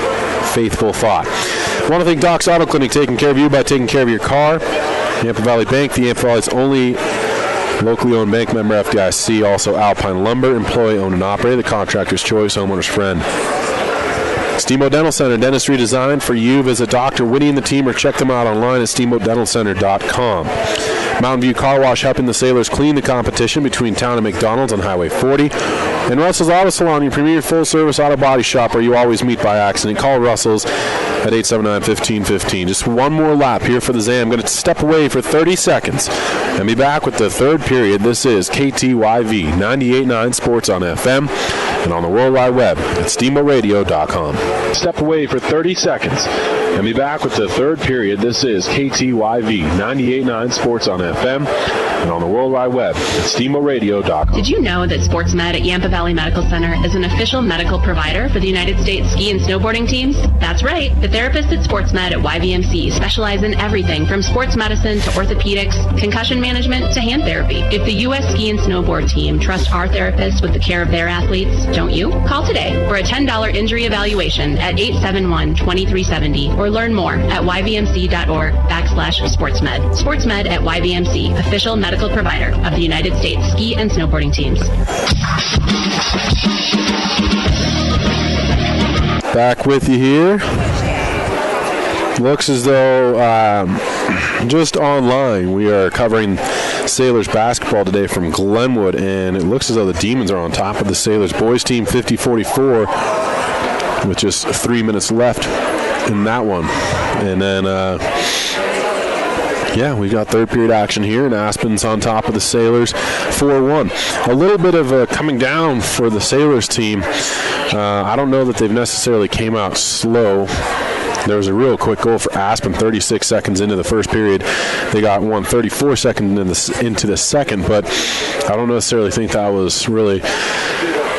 faithful thought. I want to thank Doc's Auto Clinic, taking care of you by taking care of your car. Yampa Valley Bank, the Yampa Valley's only locally owned bank, member FDIC. Also Alpine Lumber, employee owned and operated, the contractor's choice, homeowner's friend. Steamboat Dental Center, dentistry designed for you. Visit Dr. Whitty and the team or check them out online at steamboatdentalcenter.com. Mountain View Car Wash, helping the Sailors clean the competition between Town and McDonald's on Highway 40. And Russell's Auto Salon, your premier full-service auto body shop where you always meet by accident. Call Russell's at 879-1515. Just one more lap here for the Zam. I'm going to step away for 30 seconds and be back with the third period. This is KTYV 98.9 Sports on FM and on the World Wide Web at steamboatradio.com. Step away for 30 seconds and be back with the third period. This is KTYV 98.9 Sports on FM and on the World Wide Web at steamboatradio.com. Did you know that SportsMed at Yampa Valley Medical Center is an official medical provider for the United States ski and snowboarding teams? That's right. The therapists at SportsMed at YVMC specialize in everything from sports medicine to orthopedics, concussion management to hand therapy. If the U.S. ski and snowboard team trusts our therapists with the care of their athletes, don't you? Call today for a $10 injury evaluation at 871-2370 or learn more at yvmc.org/sportsmed. SportsMed at YVMC, official medical provider of the United States ski and snowboarding teams. Back with you here. Looks as though just online we are covering Sailors basketball today from Glenwood, and it looks as though the Demons are on top of the Sailors boys team 50-44 with just 3 minutes left in that one. And then we've got third period action here, and Aspen's on top of the Sailors 4-1. A little bit of coming down for the Sailors team. I don't know that they've necessarily came out slow. There was a real quick goal for Aspen 36 seconds into the first period. They got one 34 seconds into the second, but I don't necessarily think that was really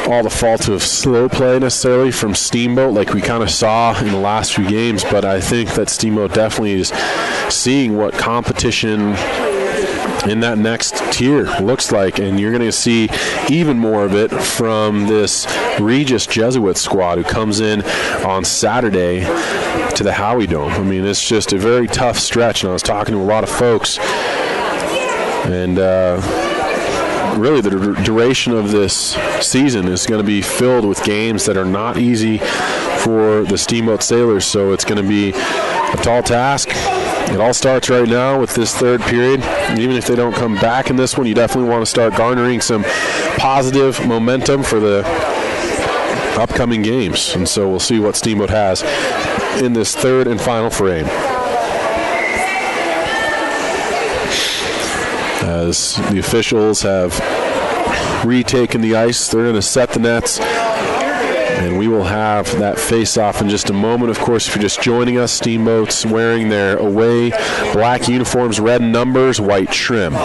all the fault of slow play necessarily from Steamboat like we kind of saw in the last few games, but I think that Steamboat definitely is seeing what competition in that next tier looks like, and you're going to see even more of it from this Regis Jesuit squad who comes in on Saturday to the Howie Dome. I mean, it's just a very tough stretch, and I was talking to a lot of folks, and really the duration of this season is going to be filled with games that are not easy for the Steamboat Sailors, so it's going to be a tall task. It all starts right now with this third period. Even if they don't come back in this one, you definitely want to start garnering some positive momentum for the upcoming games. And so we'll see what Steamboat has in this third and final frame. As the officials have retaken the ice, they're going to set the nets. And we will have that face-off in just a moment. Of course, if you're just joining us, Steamboat's wearing their away black uniforms, red numbers, white trim.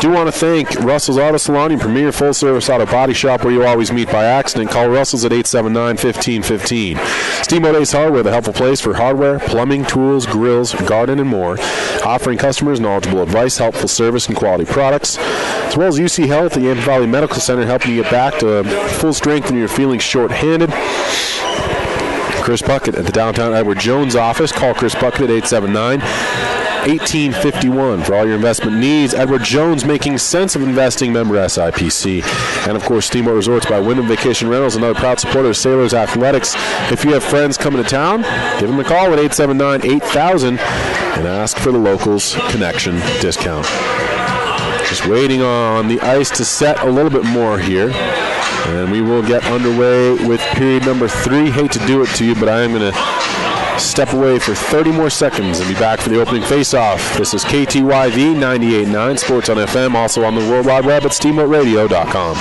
Do want to thank Russell's Auto Salon, your premier full-service auto body shop where you always meet by accident. Call Russell's at 879-1515. Steamboat Ace Hardware, the helpful place for hardware, plumbing, tools, grills, garden, and more. Offering customers knowledgeable advice, helpful service, and quality products. As well as UC Health, the Yampa Valley Medical Center, helping you get back to full strength when you're feeling short-handed. Chris Puckett at the downtown Edward Jones office. Call Chris Puckett at 879-1851 for all your investment needs. Edward Jones, making sense of investing, member SIPC. And, of course, Steamboat Resorts by Wyndham Vacation Rentals, another proud supporter of Sailors Athletics. If you have friends coming to town, give them a call at 879-8000 and ask for the Locals Connection discount. Just waiting on the ice to set a little bit more here. And we will get underway with period number 3. Hate to do it to you, but I am going to step away for 30 more seconds and be back for the opening face-off. This is KTYV 98.9 Sports on FM, also on the World Wide Web at steamboatradio.com.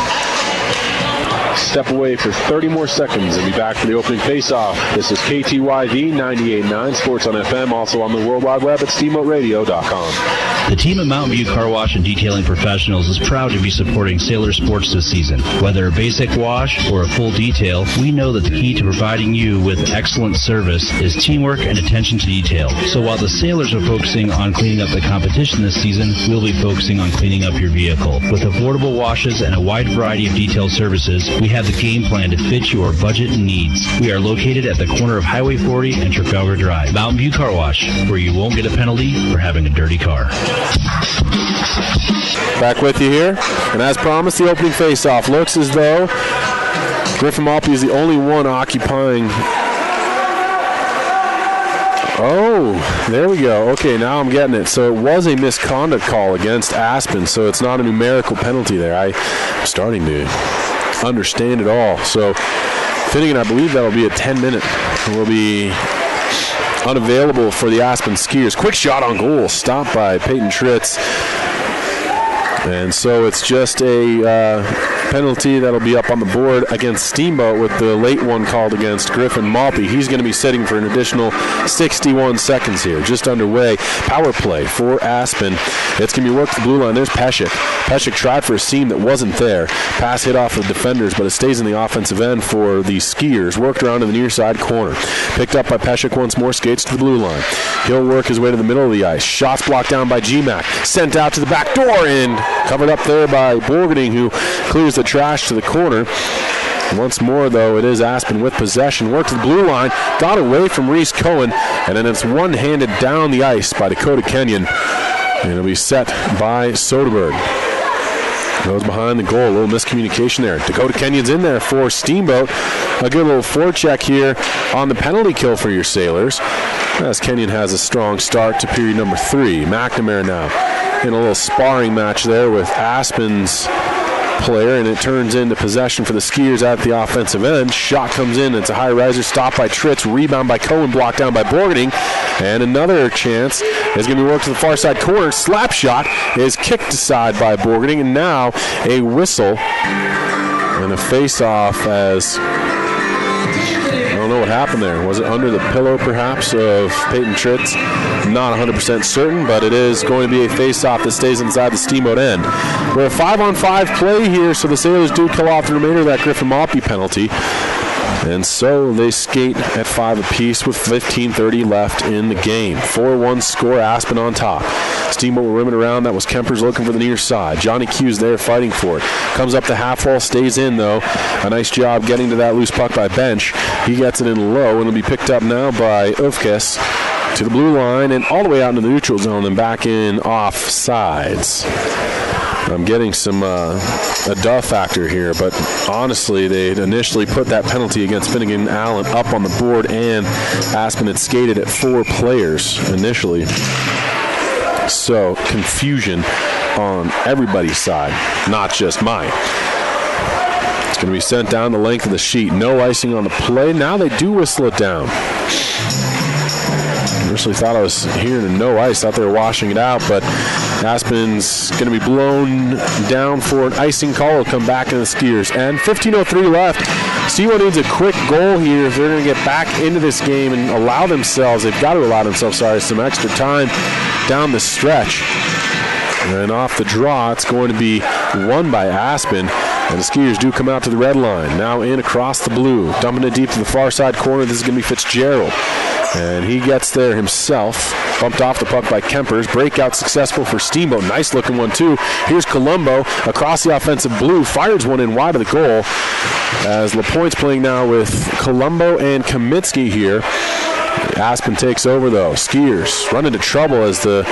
step away for 30 more seconds and be back for the opening face-off. This is KTYV 98.9 Sports on FM, also on the World Wide Web at steamboatradio.com. The team at Mountain View Car Wash and Detailing Professionals is proud to be supporting Sailor Sports this season. Whether a basic wash or a full detail, we know that the key to providing you with excellent service is teamwork and attention to detail. So while the Sailors are focusing on cleaning up the competition this season, we'll be focusing on cleaning up your vehicle. With affordable washes and a wide variety of detail services, we have the game plan to fit your budget and needs. We are located at the corner of Highway 40 and Trafalgar Drive. Mountain View Car Wash, where you won't get a penalty for having a dirty car. Back with you here, and as promised, the opening face-off looks as though Griffin Maltby is the only one occupying. Oh, there we go. Okay, now I'm getting it. So it was a misconduct call against Aspen, so it's not a numerical penalty there. I'm starting to understand it all. So Finnegan, I believe that'll be a 10-minute. Will be unavailable for the Aspen Skiers. Quick shot on goal, stopped by Peyton Tritz. And so it's just a penalty that'll be up on the board against Steamboat, with the late one called against Griffin Maltby. He's going to be sitting for an additional 61 seconds here, just underway. Power play for Aspen. It's going to be worked to the blue line. There's Peshek. Peshek tried for a seam that wasn't there. Pass hit off the defenders, but it stays in the offensive end for the Skiers. Worked around to the near side corner. Picked up by Peshek once more, skates to the blue line. He'll work his way to the middle of the ice. Shots blocked down by GMAC. Sent out to the back door and covered up there by Borgening, who clears the trash to the corner. Once more, though, it is Aspen with possession. Worked to the blue line. Got away from Reese Cohen. And then it's one-handed down the ice by Dakota Kenyon. And it'll be set by Soderberg. Goes behind the goal. A little miscommunication there. Dakota Kenyon's in there for Steamboat. A good little forecheck here on the penalty kill for your Sailors, as Kenyon has a strong start to period number 3. McNamara now in a little sparring match there with Aspen's player, and it turns into possession for the Skiers at the offensive end. Shot comes in. It's a high riser. Stopped by Tritz. Rebound by Cohen. Blocked down by Borgening. And another chance is going to be worked to the far side corner. Slap shot is kicked aside by Borgening, and now a whistle and a face-off as I don't know what happened there. Was it under the pillow, perhaps, of Peyton Tritz? Not 100% certain, but it is going to be a face-off that stays inside the Steamboat end. We're a 5-on-5 play here, so the Sailors do kill off the remainder of that Griffin Maltby penalty. And so they skate at 5 apiece with 15:30 left in the game. 4-1 score, Aspen on top. Steamboat will rim it around. That was Kempers looking for the near side. Johnny Q's there fighting for it. Comes up the half wall, stays in though. A nice job getting to that loose puck by Bench. He gets it in low, and it'll be picked up now by Ufkes to the blue line and all the way out into the neutral zone and back in off sides. I'm getting some a duh factor here, but honestly, they'd initially put that penalty against Finnegan Allen up on the board, and Aspen had skated at 4 players initially. So confusion on everybody's side, not just mine. It's going to be sent down the length of the sheet. No icing on the play. Now they do whistle it down. Initially thought I was hearing a no ice. Thought they were washing it out, but Aspen's going to be blown down for an icing call. It'll come back in the Skiers. And 15:03 left. Steamboat needs a quick goal here if they're going to get back into this game and allow themselves, they've got to allow themselves, some extra time down the stretch. And off the draw, it's going to be won by Aspen. And the Skiers do come out to the red line. Now in across the blue. Dumping it deep to the far side corner. This is going to be Fitzgerald. And he gets there himself. Bumped off the puck by Kempers. Breakout successful for Steamboat. Nice looking one too. Here's Colombo across the offensive blue. Fires one in wide of the goal. As LaPointe's playing now with Colombo and Kamitsky here. Aspen takes over though. Skiers run into trouble as the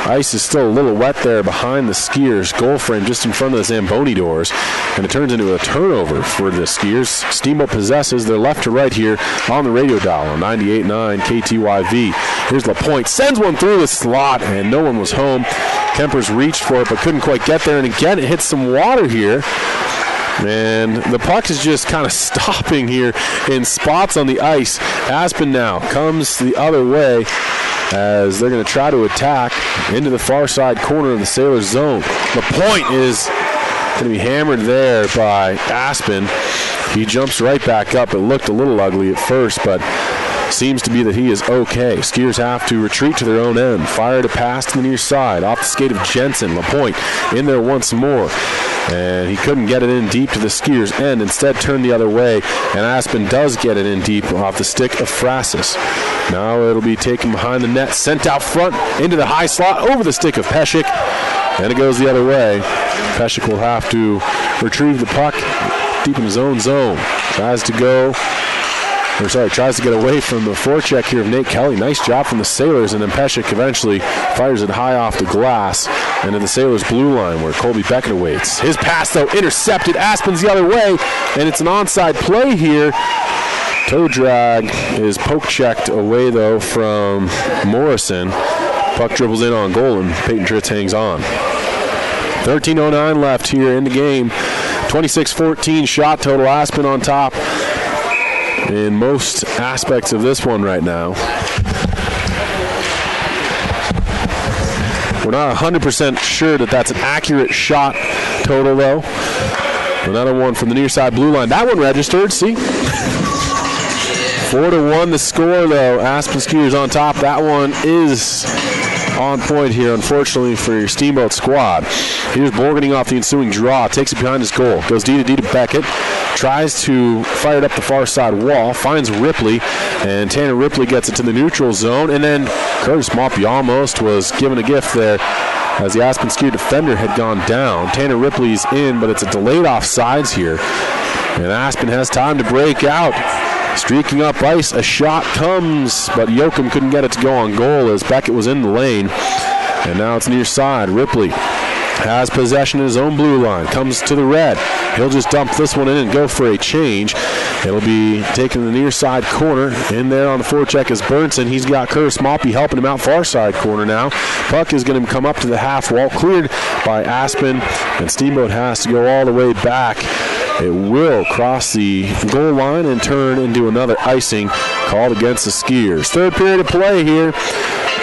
ice is still a little wet there behind the Skiers goal frame just in front of the Zamboni doors, and it turns into a turnover for the Skiers. Steamboat possesses. They're left to right here on the radio dial on 98.9 KTYV. Here's LaPointe, sends one through the slot, and no one was home. Kempers reached for it but couldn't quite get there, and again it hits some water here. And the puck is just kind of stopping here in spots on the ice. Aspen now comes the other way as they're going to try to attack into the far side corner of the Sailors zone. LaPointe is going to be hammered there by Aspen. He jumps right back up. It looked a little ugly at first, but seems to be that he is okay. Skiers have to retreat to their own end. Fired a pass to the near side. Off the skate of Jensen. LaPointe in there once more. And he couldn't get it in deep to the skiers' end. Instead, turned the other way. And Aspen does get it in deep off the stick of Frasis. Now it'll be taken behind the net. Sent out front into the high slot over the stick of Pesek. And it goes the other way. Pesek will have to retrieve the puck deep in his own zone. Tries to get away from the forecheck here of Nate Kelly. Nice job from the Sailors, and then Pesek eventually fires it high off the glass into the Sailors' blue line where Colby Beckett awaits. His pass, though, intercepted. Aspen's the other way, and it's an onside play here. Toe drag is poke-checked away, though, from Morrison. Puck dribbles in on goal, and Peyton Tritz hangs on. 13:09 left here in the game. 26-14 shot total. Aspen on top in most aspects of this one right now. We're not 100% sure that that's an accurate shot total, though. Another one from the near side blue line. That one registered, see? 4-1 the score, though. Aspen Skiers on top. That one is on point here, unfortunately, for your Steamboat squad. Here's Borgening off the ensuing draw. Takes it behind his goal. Goes D to Beckett. Tries to fire it up the far side wall. Finds Ripley. And Tanner Ripley gets it to the neutral zone. And then Curtis Moppy almost was given a gift there as the Aspen Skier defender had gone down. Tanner Ripley's in, but it's a delayed offsides here. And Aspen has time to break out. Streaking up ice, a shot comes, but Yoakum couldn't get it to go on goal as Beckett was in the lane. And now it's near side. Ripley has possession in his own blue line. Comes to the red. He'll just dump this one in and go for a change. It'll be taken to the near side corner. In there on the forecheck is Burnson. He's got Curtis Moppy helping him out far side corner now. Puck is going to come up to the half wall. Cleared by Aspen. And Steamboat has to go all the way back. It will cross the goal line and turn into another icing called against the Skiers. Third period of play here.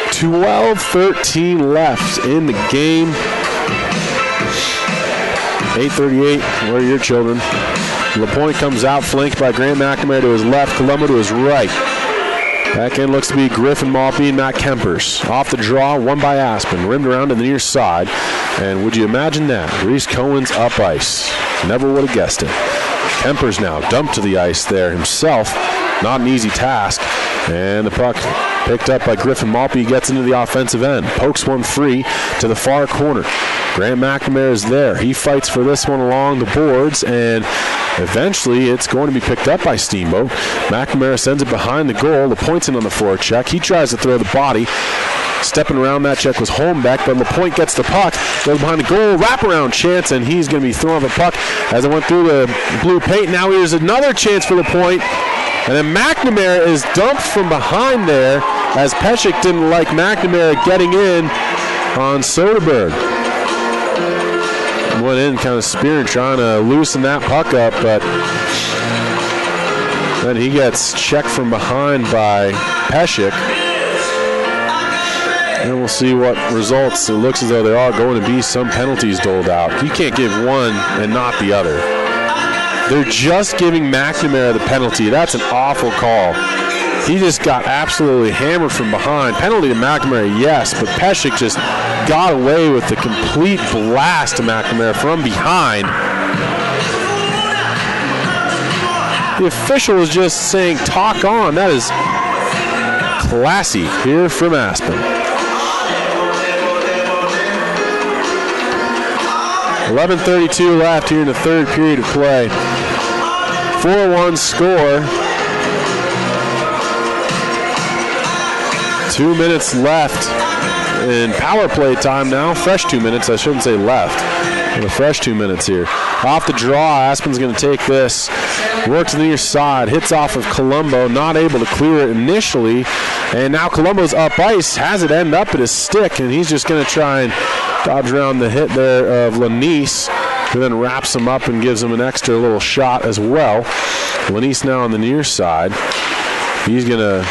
12-13 left in the game. 8:38, where are your children? LaPointe comes out, flanked by Grant McNamara to his left, Colombo to his right. Back end looks to be Griffin Maltby and Matt Kempers. Off the draw, won by Aspen, rimmed around to the near side. And would you imagine that? Reese Cohen's up ice. Never would have guessed it. Kempers now dumped to the ice there himself. Not an easy task. And the puck picked up by Griffin Maltby, gets into the offensive end. Pokes one free to the far corner. Grant McNamara is there. He fights for this one along the boards, and eventually it's going to be picked up by Steamboat. McNamara sends it behind the goal. LaPointe's in on the forecheck. He tries to throw the body. Stepping around that check was Holmbeck, but LaPointe gets the puck, goes behind the goal, wraparound chance, and he's going to be throwing the puck as it went through the blue paint. Now here's another chance for LaPointe, and then McNamara is dumped from behind there as Pesek didn't like McNamara getting in on Soderberg. Went in kind of spearing, trying to loosen that puck up, but then he gets checked from behind by Pesek. And we'll see what results. It looks as though there are going to be some penalties doled out. You can't give one and not the other. They're just giving McNamara the penalty. That's an awful call. He just got absolutely hammered from behind. Penalty to McNamara, yes, but Pesek just got away with the complete blast to McNamara from behind. The official was just saying, talk on. That is classy here from Aspen. 11:32 left here in the third period of play. 4-1 score. 2 minutes left in power play time now. Fresh 2 minutes, I shouldn't say left. A fresh 2 minutes here. Off the draw, Aspen's going to take this. Works to the near side, hits off of Colombo, not able to clear it initially. And now Colombo's up ice, has it end up at his stick, and he's just going to try and dodge around the hit there of Lanise, who then wraps him up and gives him an extra little shot as well. Lanise now on the near side. He's going to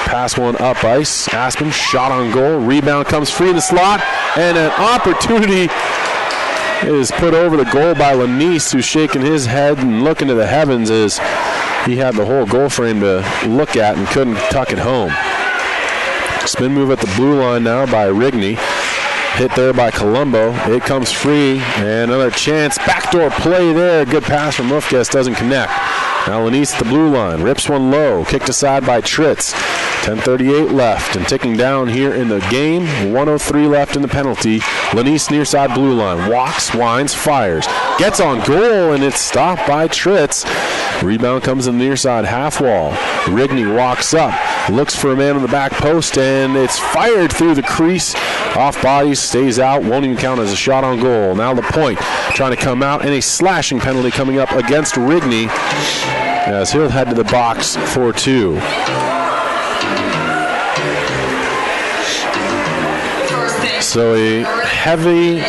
pass one up ice. Aspen, shot on goal. Rebound comes free in the slot. And an opportunity is put over the goal by Lanise, who's shaking his head and looking to the heavens as he had the whole goal frame to look at and couldn't tuck it home. Spin move at the blue line now by Rigney. Hit there by Colombo. It comes free, and another chance. Backdoor play there. Good pass from Mufkes, doesn't connect. Now Lanise at the blue line. Rips one low. Kicked aside by Tritz. 10:38 left and ticking down here in the game. 1:03 left in the penalty. Lanise near side blue line. Walks, winds, fires. Gets on goal, and it's stopped by Tritz. Rebound comes in the near side half wall. Rigney walks up. Looks for a man on the back post, and it's fired through the crease. Off body, stays out, won't even count as a shot on goal. Now the point trying to come out, and a slashing penalty coming up against Rigney as he'll head to the box for 2. So a heavy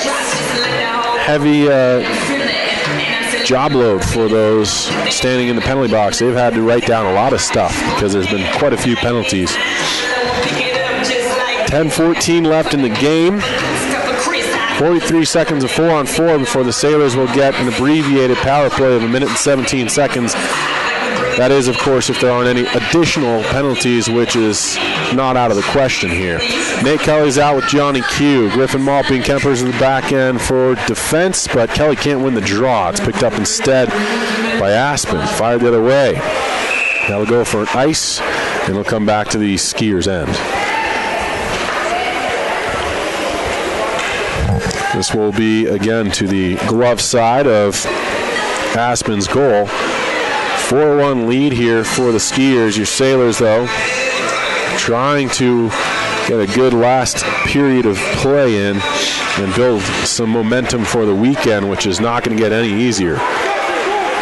job load for those standing in the penalty box. They've had to write down a lot of stuff because there's been quite a few penalties. 10:14 left in the game. 43 seconds of 4-on-4 before the Sailors will get an abbreviated power play of 1 minute and 17 seconds. That is, of course, if there aren't any additional penalties, which is not out of the question here. Nate Kelly's out with Johnny Q. Griffin Maltby and Kempers in the back end for defense, but Kelly can't win the draw. It's picked up instead by Aspen. Fired the other way. Now we'll go for an ice, and we'll come back to the skier's end. This will be, again, to the glove side of Aspen's goal. 4-1 lead here for the Skiers. Your Sailors, though, trying to get a good last period of play in and build some momentum for the weekend, which is not going to get any easier.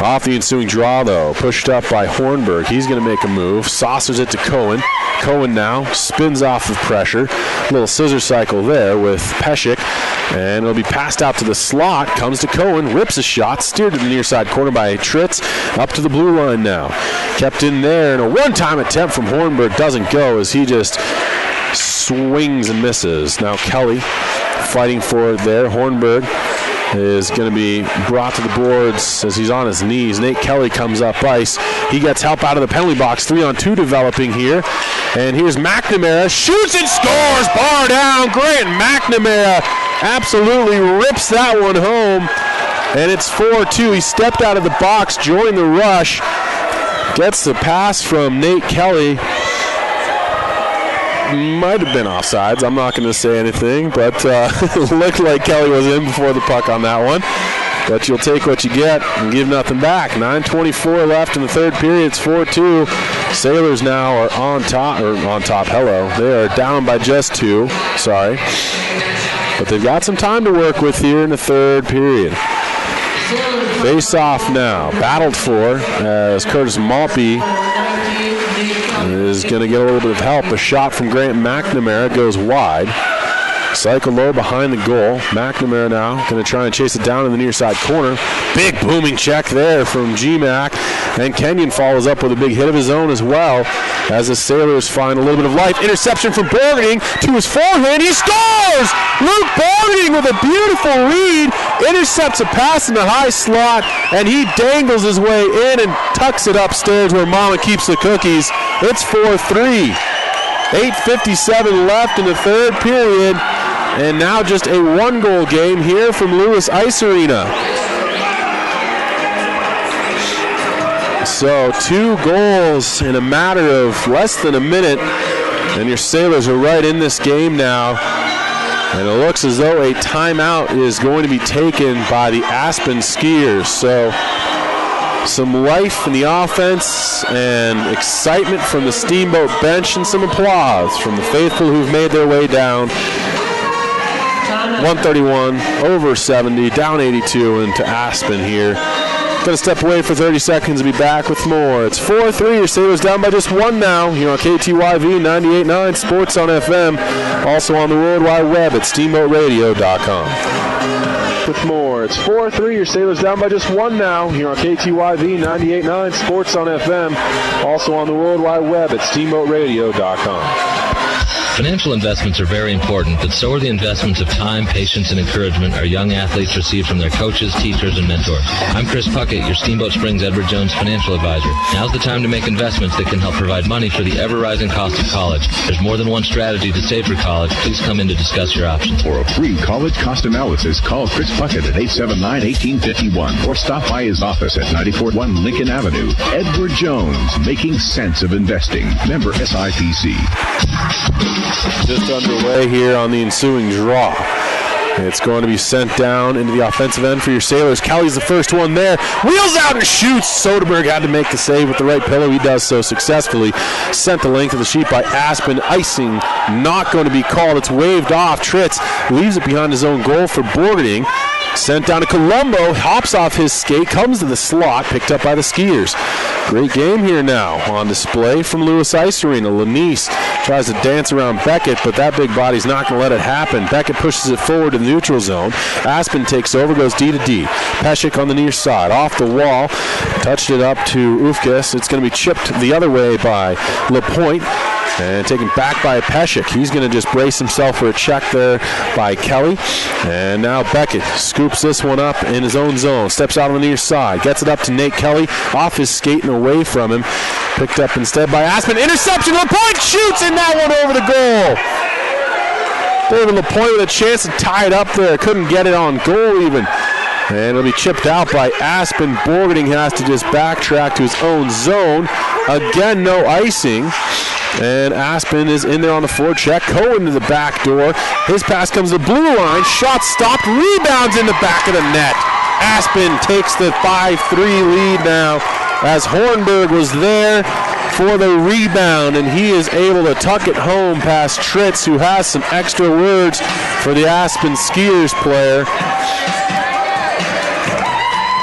Off the ensuing draw, though, pushed up by Hornberg. He's going to make a move. Saucers it to Cohen. Cohen now spins off of pressure. Little scissor cycle there with Pescic. And it'll be passed out to the slot. Comes to Cohen. Rips a shot. Steered to the near side corner by Tritz. Up to the blue line now. Kept in there. And a one-time attempt from Hornberg doesn't go as he just swings and misses. Now Kelly fighting for it there. Hornberg is going to be brought to the boards as he's on his knees. Nate Kelly comes up ice. He gets help out of the penalty box. 3-on-2 developing here. And here's McNamara. Shoots and scores. Bar down. Grant McNamara absolutely rips that one home. And it's 4-2. He stepped out of the box, joined the rush. Gets the pass from Nate Kelly. Might have been offsides. I'm not going to say anything, but it looked like Kelly was in before the puck on that one. But you'll take what you get and give nothing back. 9:24 left in the third period. It's 4-2. Sailors now are on top. Hello. They are down by just 2. Sorry. But they've got some time to work with here in the third period. Face off now. Battled for as Curtis Maltby is going to get a little bit of help. A shot from Grant McNamara goes wide. Cycle low behind the goal. McNamara now going to try and chase it down in the near side corner. Big booming check there from GMAC. And Kenyon follows up with a big hit of his own as well as the Sailors find a little bit of life. Interception from Borgening to his forehand. He scores! Luke Borgening with a beautiful read. Intercepts a pass in the high slot, and he dangles his way in and tucks it upstairs where Mama keeps the cookies. It's 4-3. 8:57 left in the third period, and now just a one-goal game here from Lewis Ice Arena. So 2 goals in a matter of less than a minute, and your Sailors are right in this game now. And it looks as though a timeout is going to be taken by the Aspen Skiers. So some life in the offense and excitement from the Steamboat bench and some applause from the faithful who've made their way down. 131 over 70, down 82 into Aspen here. Going to step away for 30 seconds and be back with more. It's 4-3. Your Sailors down by just 1 now here on KTYV 98.9 Sports on FM. Also on the World Wide Web at steamboatradio.com. With more. It's 4-3. Your Sailors down by just 1 now here on KTYV 98.9 Sports on FM. Also on the World Wide Web at steamboatradio.com. Financial investments are very important, but so are the investments of time, patience, and encouragement our young athletes receive from their coaches, teachers, and mentors. I'm Chris Puckett, your Steamboat Springs Edward Jones financial advisor. Now's the time to make investments that can help provide money for the ever-rising cost of college. There's more than one strategy to save for college. Please come in to discuss your options. For a free college cost analysis, call Chris Puckett at 879-1851 or stop by his office at 941 Lincoln Avenue. Edward Jones, making sense of investing. Member SIPC. Just underway here on the ensuing draw. It's going to be sent down into the offensive end for your Sailors. Kelly's the first one there. Wheels out and shoots. Soderberg had to make the save with the right pillow. He does so successfully. Sent the length of the sheet by Aspen. Icing not going to be called. It's waved off. Tritz leaves it behind his own goal for Borgening. Sent down to Colombo, hops off his skate, comes to the slot, picked up by the Skiers. Great game here now on display from Lewis Ice Arena. Lanice tries to dance around Beckett, but that big body's not going to let it happen. Beckett pushes it forward to the neutral zone. Aspen takes over, goes D to D. Pesek on the near side, off the wall, touched it up to Ufkes. It's going to be chipped the other way by LaPointe. And taken back by Pesek. He's going to just brace himself for a check there by Kelly. And now Beckett scoops this one up in his own zone. Steps out on the near side. Gets it up to Nate Kelly. Off his skate and away from him. Picked up instead by Aspen. Interception. LaPointe shoots and that one over the goal. David LaPointe with a chance to tie it up there. Couldn't get it on goal even. And it'll be chipped out by Aspen. Borgening has to just backtrack to his own zone. Again, no icing. And Aspen is in there on the forecheck. Cohen to the back door. His pass comes to the blue line. Shot stopped. Rebounds in the back of the net. Aspen takes the 5-3 lead now as Hornberg was there for the rebound, and he is able to tuck it home past Tritz, who has some extra words for the Aspen Skiers player.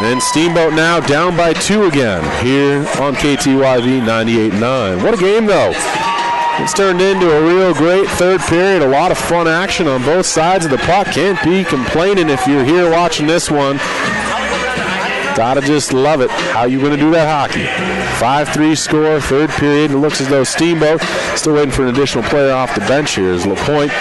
And Steamboat now down by 2 again here on KTYV 98.9. What a game, though. It's turned into a real great third period. A lot of fun action on both sides of the puck. Can't be complaining if you're here watching this one. Gotta just love it. How you going to do that hockey? 5-3 score, third period. It looks as though Steamboat still waiting for an additional player off the bench here as LaPointe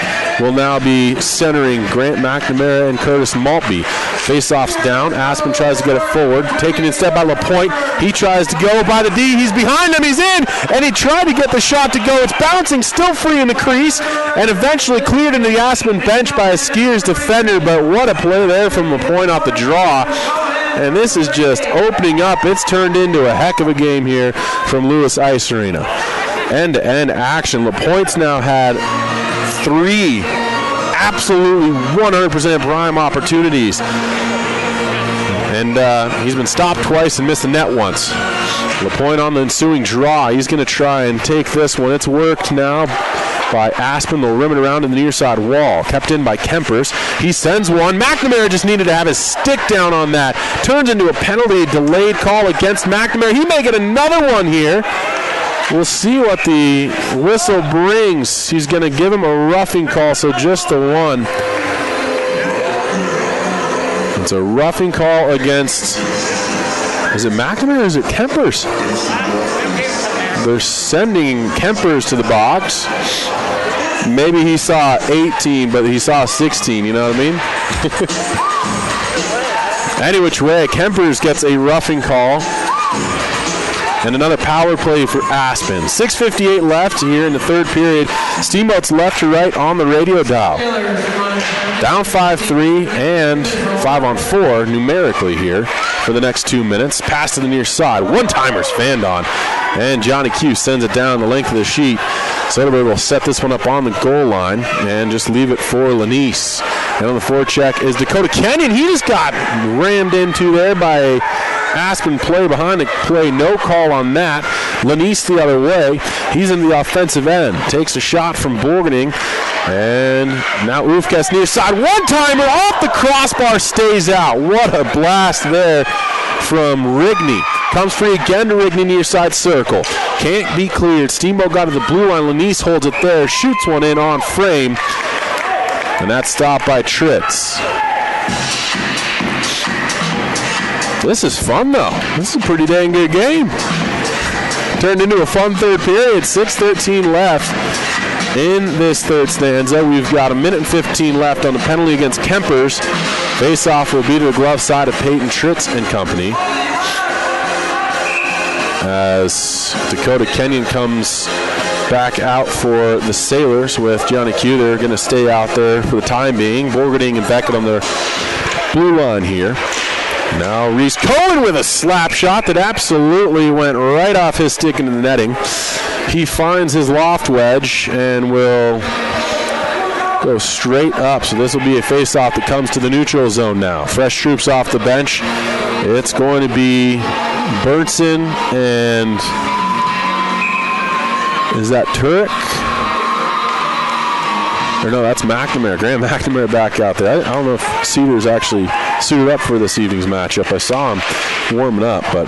will now be centering Grant McNamara and Curtis Maltby. Face-off's down. Aspen tries to get it forward. Taken instead by LaPointe. He tries to go by the D. He's behind him. He's in. And he tried to get the shot to go. It's bouncing, still free in the crease, and eventually cleared into the Aspen bench by a Skiers defender. But what a play there from LaPointe off the draw. And this is just opening up. It's turned into a heck of a game here from Lewis Ice Arena. End-to-end action. LaPointe's now had 3 absolutely 100% prime opportunities. And he's been stopped twice and missed the net once. LaPointe on the ensuing draw. He's going to try and take this one. It's worked now by Aspen. They'll rim it around to the near side wall. Kept in by Kempers. He sends one. McNamara just needed to have his stick down on that. Turns into a penalty, delayed call against McNamara. He may get another one here. We'll see what the whistle brings. He's going to give him a roughing call, so just the one. It's a roughing call against, is it McNamara or is it Kempers? They're sending Kempers to the box. Maybe he saw 18, but he saw 16, you know what I mean? Any which way, Kempers gets a roughing call. And another power play for Aspen. 6:58 left here in the third period. Steamboat's left to right on the radio dial. Down 5-3 and 5-on-4 numerically here for the next 2 minutes. Pass to the near side. One-timers fanned on. And Johnny Q sends it down the length of the sheet. Soderberg will set this one up on the goal line and just leave it for Lanice. And on the forecheck is Dakota Kenyon. He just got rammed into there by a Aspen play behind the play. No call on that. Lanice the other way. He's in the offensive end. Takes a shot from Borgening. And now Ufkes near side. One-timer off the crossbar, stays out. What a blast there from Rigney. Comes free again to Rigney near side circle. Can't be cleared. Steamboat got to the blue line. Lanice holds it there. Shoots one in on frame. And that's stopped by Tritz. This is fun, though. This is a pretty dang good game. Turned into a fun third period. 6:13 left. in this third stanza. We've got 1:15 left on the penalty against Kempers. Face-off will be to the glove side of Peyton Tritz and company. As Dakota Kenyon comes back out for the Sailors with Johnny Q. They're going to stay out there for the time being. Borgerding and Beckett on the blue line here. Now Reese Cohen with a slap shot that absolutely went right off his stick into the netting. He finds his loft wedge and will go straight up. So this will be a face-off that comes to the neutral zone now. Fresh troops off the bench. It's going to be Burnson and is that Turek? Or no, that's McNamara. Graham McNamara back out there. I don't know if Cedar's actually suited up for this evening's matchup. I saw him warming up, but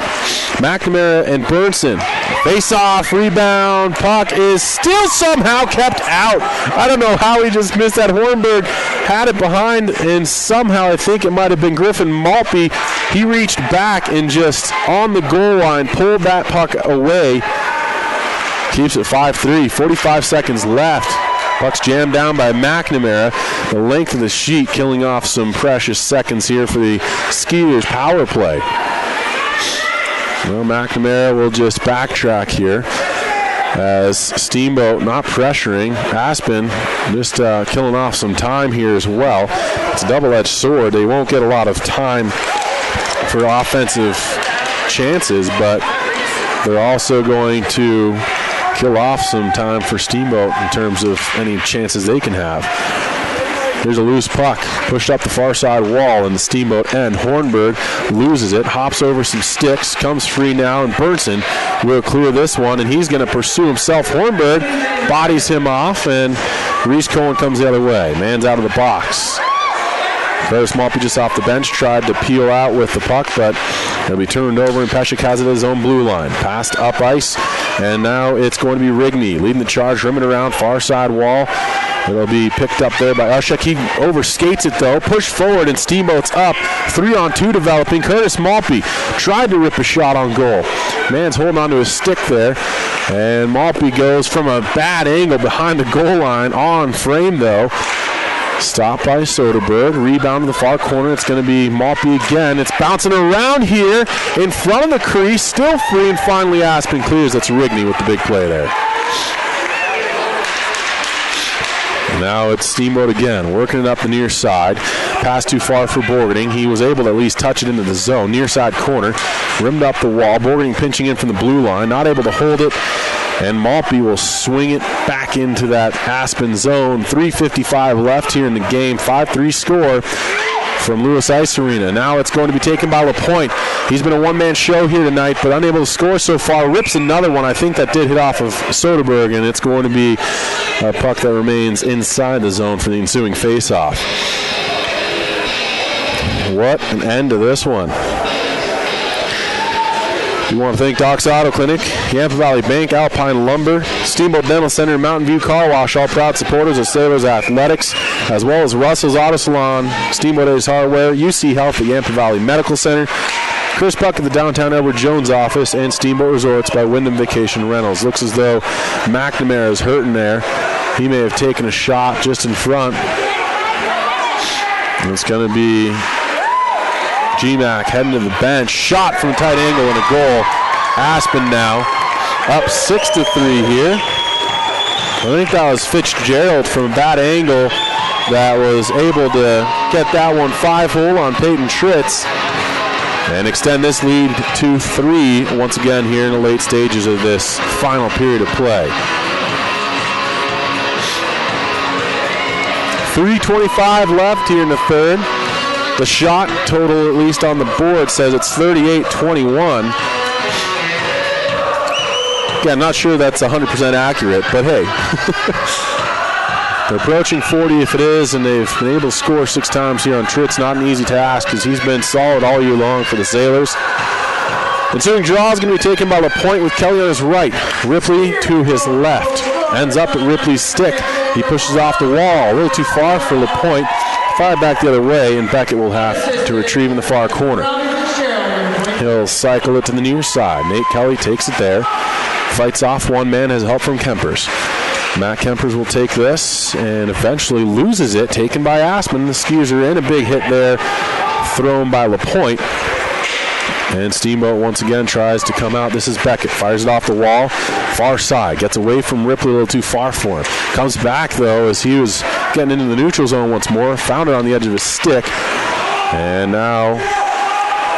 McNamara and Burnson. Face-off, rebound, puck is still somehow kept out. I don't know how he just missed that. Hornberg had it behind, and somehow I think it might have been Griffin Maltby. He reached back and just on the goal line pulled that puck away. Keeps it 5-3, 45 seconds left. Puck's jammed down by McNamara. The length of the sheet killing off some precious seconds here for the Skeeters power play. Well, McNamara will just backtrack here as Steamboat not pressuring. Aspen just killing off some time here as well. It's a double-edged sword. They won't get a lot of time for offensive chances, but they're also going to kill off some time for Steamboat in terms of any chances they can have. Here's a loose puck pushed up the far side wall in the Steamboat end. Hornberg loses it, hops over some sticks, comes free now, and Burnson will clear this one, and he's going to pursue himself. Hornberg bodies him off, and Reese Cohen comes the other way. Man's out of the box. Curtis Maltby just off the bench, tried to peel out with the puck, but it'll be turned over, and Peshek has it at his own blue line. Passed up ice, and now it's going to be Rigney leading the charge, rimming around far side wall. It'll be picked up there by Ushek. He overskates it, though. Pushed forward, and Steamboat's up. 3-on-2 developing. Curtis Maltby tried to rip a shot on goal. Man's holding on to his stick there, and Maltby goes from a bad angle behind the goal line. On frame, though. Stopped by Soderberg. Rebound to the far corner. It's going to be Maltby again. It's bouncing around here in front of the crease. Still free, and finally Aspen clears. That's Rigney with the big play there. Now it's Steamboat again, working it up the near side. Pass too far for Borgerding. He was able to at least touch it into the zone. Near side corner, rimmed up the wall. Borgerding pinching in from the blue line, not able to hold it. And Maltby will swing it back into that Aspen zone. 3:55 left here in the game. 5-3 score from Lewis Ice Arena. Now it's going to be taken by LaPointe. He's been a one-man show here tonight, but unable to score so far. Rips another one. I think that did hit off of Soderberg, and it's going to be a puck that remains inside the zone for the ensuing face-off. What an end to this one. We want to thank Doc's Auto Clinic, Yampa Valley Bank, Alpine Lumber, Steamboat Dental Center, Mountain View Car Wash, all proud supporters of Sailors Athletics, as well as Russell's Auto Salon, Steamboat A's Hardware, UC Health at Yampa Valley Medical Center, Chris Puck at the downtown Edward Jones office, and Steamboat Resorts by Wyndham Vacation Rentals. Looks as though McNamara is hurting there. He may have taken a shot just in front. And it's going to be G-Mac heading to the bench. Shot from a tight angle and a goal. Aspen now up 6-3 here. I think that was Fitzgerald from a bad angle that was able to get that one 5-hole on Peyton Tritz and extend this lead to 3 once again here in the late stages of this final period of play. 3:25 left here in the third. The shot total, at least on the board, says it's 38-21. Again, not sure that's 100% accurate, but hey. They're approaching 40 if it is, and they've been able to score 6 times here on Tritz. Not an easy task because he's been solid all year long for the Sailors. Ensuing draw is going to be taken by LaPointe with Kelly on his right. Ripley to his left. Ends up at Ripley's stick. He pushes off the wall. A little too far for LaPointe. Fired back the other way, and Beckett will have to retrieve in the far corner. He'll cycle it to the near side. Nate Kelly takes it there. Fights off one man, has help from Kempers. Matt Kempers will take this and eventually loses it, taken by Aspen. The Skiers are in. A big hit there, thrown by LaPointe. And Steamboat once again tries to come out. This is Beckett. Fires it off the wall. Far side. Gets away from Ripley a little too far for him. Comes back, though, as he was getting into the neutral zone once more. Found it on the edge of his stick. And now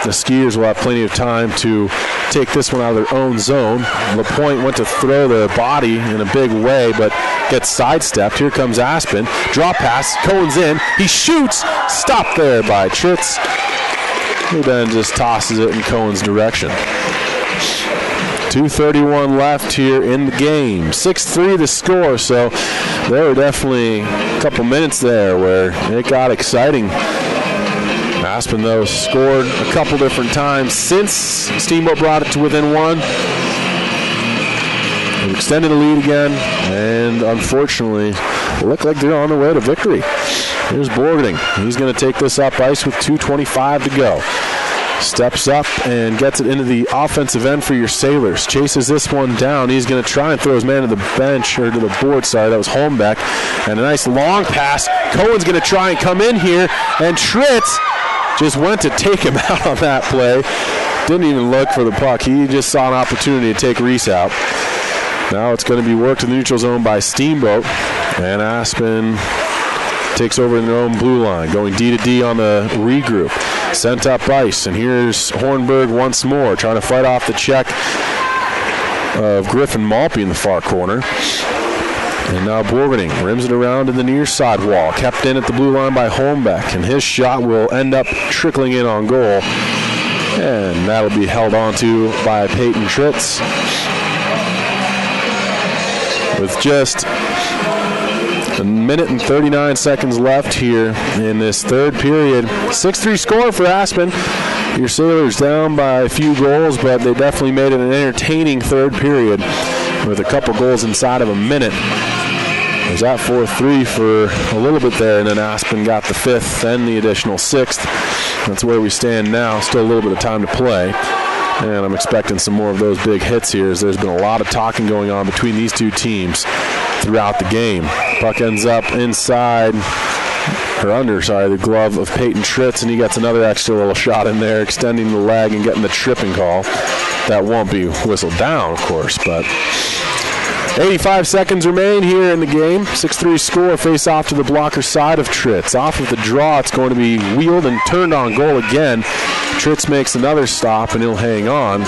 the Skiers will have plenty of time to take this one out of their own zone. LaPointe went to throw the body in a big way, but gets sidestepped. Here comes Aspen. Drop pass. Cohen's in. He shoots. Stopped there by Tritz. He then just tosses it in Cohen's direction. 2:31 left here in the game. 6-3 the score, so there were definitely a couple minutes there where it got exciting. Aspen, though, scored a couple different times since Steamboat brought it to within one. They've extended the lead again, and unfortunately, look like they're on the way to victory. Here's Borgening. He's going to take this up ice with 2:25 to go. Steps up and gets it into the offensive end for your Sailors. Chases this one down. He's going to try and throw his man to the bench, or to the board, sorry. That was Holmbeck. And a nice long pass. Cohen's going to try and come in here, and Tritz just went to take him out on that play. Didn't even look for the puck. He just saw an opportunity to take Reese out. Now it's going to be worked in the neutral zone by Steamboat. And Aspen takes over in their own blue line, going D to D on the regroup. Sent up ice, and here's Hornberg once more, trying to fight off the check of Griffin Malpe in the far corner. And now Borgening rims it around in the near side wall, kept in at the blue line by Holmbeck, and his shot will end up trickling in on goal. And that'll be held onto by Peyton Tritz. With just a minute and 39 seconds left here in this third period. 6-3 score for Aspen. Your Sailors down by a few goals, but they definitely made it an entertaining third period with a couple goals inside of a minute. It was at 4-3 for a little bit there, and then Aspen got the fifth and the additional sixth. That's where we stand now. Still a little bit of time to play. And I'm expecting some more of those big hits here, as there's been a lot of talking going on between these two teams throughout the game. Puck ends up inside, or under, sorry, the glove of Peyton Tritz, and he gets another extra little shot in there, extending the leg and getting the tripping call. That won't be whistled down, of course, but 85 seconds remain here in the game. 6-3 score, face off to the blocker side of Tritz. Off of the draw, it's going to be wheeled and turned on goal again. Tritz makes another stop, and he'll hang on,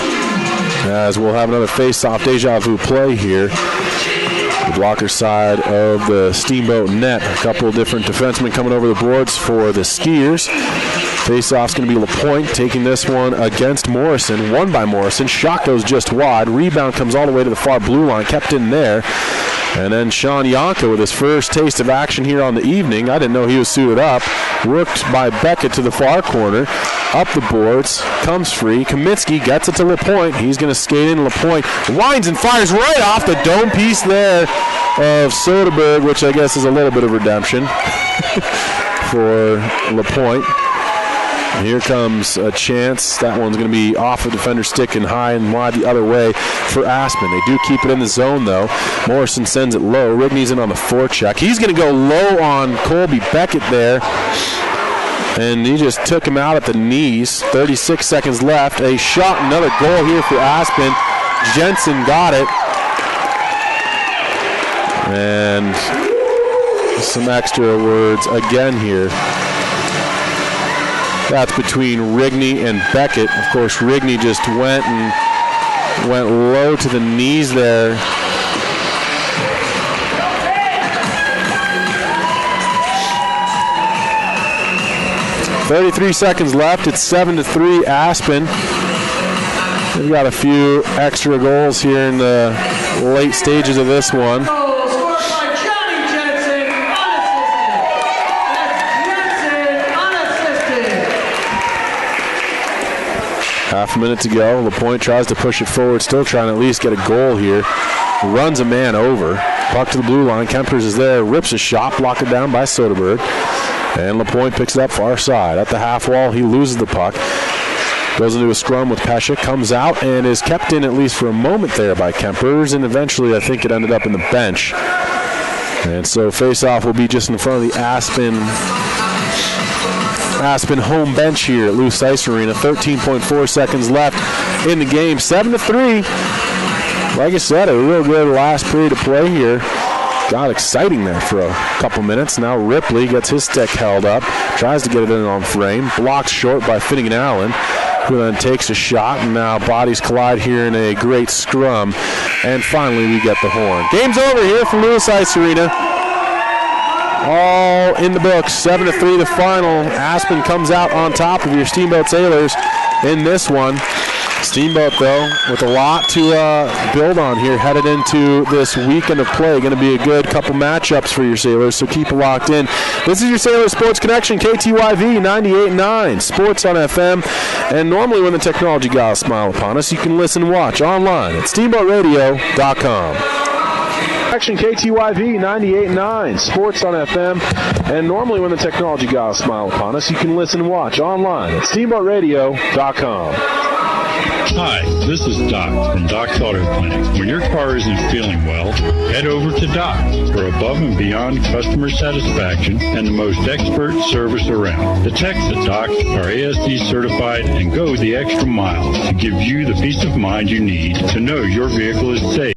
as we'll have another face-off deja vu play here. The blocker side of the Steamboat net. A couple of different defensemen coming over the boards for the Skiers. Face-off's going to be LaPointe taking this one against Morrison. Won by Morrison. Shot goes just wide. Rebound comes all the way to the far blue line. Kept in there. And then Sean Yonka with his first taste of action here on the evening. I didn't know he was suited up. Worked by Beckett to the far corner. Up the boards. Comes free. Kaminsky gets it to LaPointe. He's going to skate in. LaPointe winds and fires right off the dome piece there of Soderberg, which I guess is a little bit of redemption for LaPointe. And here comes a chance. That one's going to be off the defender's stick and high and wide the other way for Aspen. They do keep it in the zone, though. Morrison sends it low. Rigney's in on the forecheck. He's going to go low on Colby Beckett there. And he just took him out at the knees. 36 seconds left. A shot, another goal here for Aspen. Jensen got it. And some extra words again here. That's between Rigney and Beckett. Of course, Rigney just went low to the knees there. .33 seconds left. It's 7-3 Aspen. They've got a few extra goals here in the late stages of this one. Half a minute to go. LaPointe tries to push it forward, still trying to at least get a goal here. Runs a man over. Puck to the blue line. Kempers is there, rips a shot, blocked down by Soderberg. And LaPointe picks it up far side. At the half wall, he loses the puck. Goes into a scrum with Pesha, comes out, and is kept in at least for a moment there by Kempers, and eventually I think it ended up in the bench. And so face-off will be just in front of the Aspen home bench here at Loose Ice Arena. 13.4 seconds left in the game. 7-3. Like I said, a real good last period of play here. Got exciting there for a couple minutes. Now Ripley gets his stick held up, tries to get it in on frame, blocked short by Finnegan Allen, who then takes a shot, and now bodies collide here in a great scrum. And finally we get the horn. Game's over here from Lewis Ice Arena. All in the books. 7-3 the final. Aspen comes out on top of your Steamboat Sailors in this one. Steamboat, though, with a lot to build on here headed into this weekend of play. Going to be a good couple matchups for your Sailors, so keep it locked in. This is your Sailor Sports Connection, KTYV 98.9, Sports on FM. And normally when the technology gods smile upon us, you can listen and watch online at steamboatradio.com. Action KTYV 98.9, Sports on FM. And normally when the technology gods smile upon us, you can listen and watch online at steamboatradio.com. Hi, this is Doc from Doc's Auto Clinic. When your car isn't feeling well, head over to Doc for above and beyond customer satisfaction and the most expert service around. The techs at Doc are ASD certified and go the extra mile to give you the peace of mind you need to know your vehicle is safe.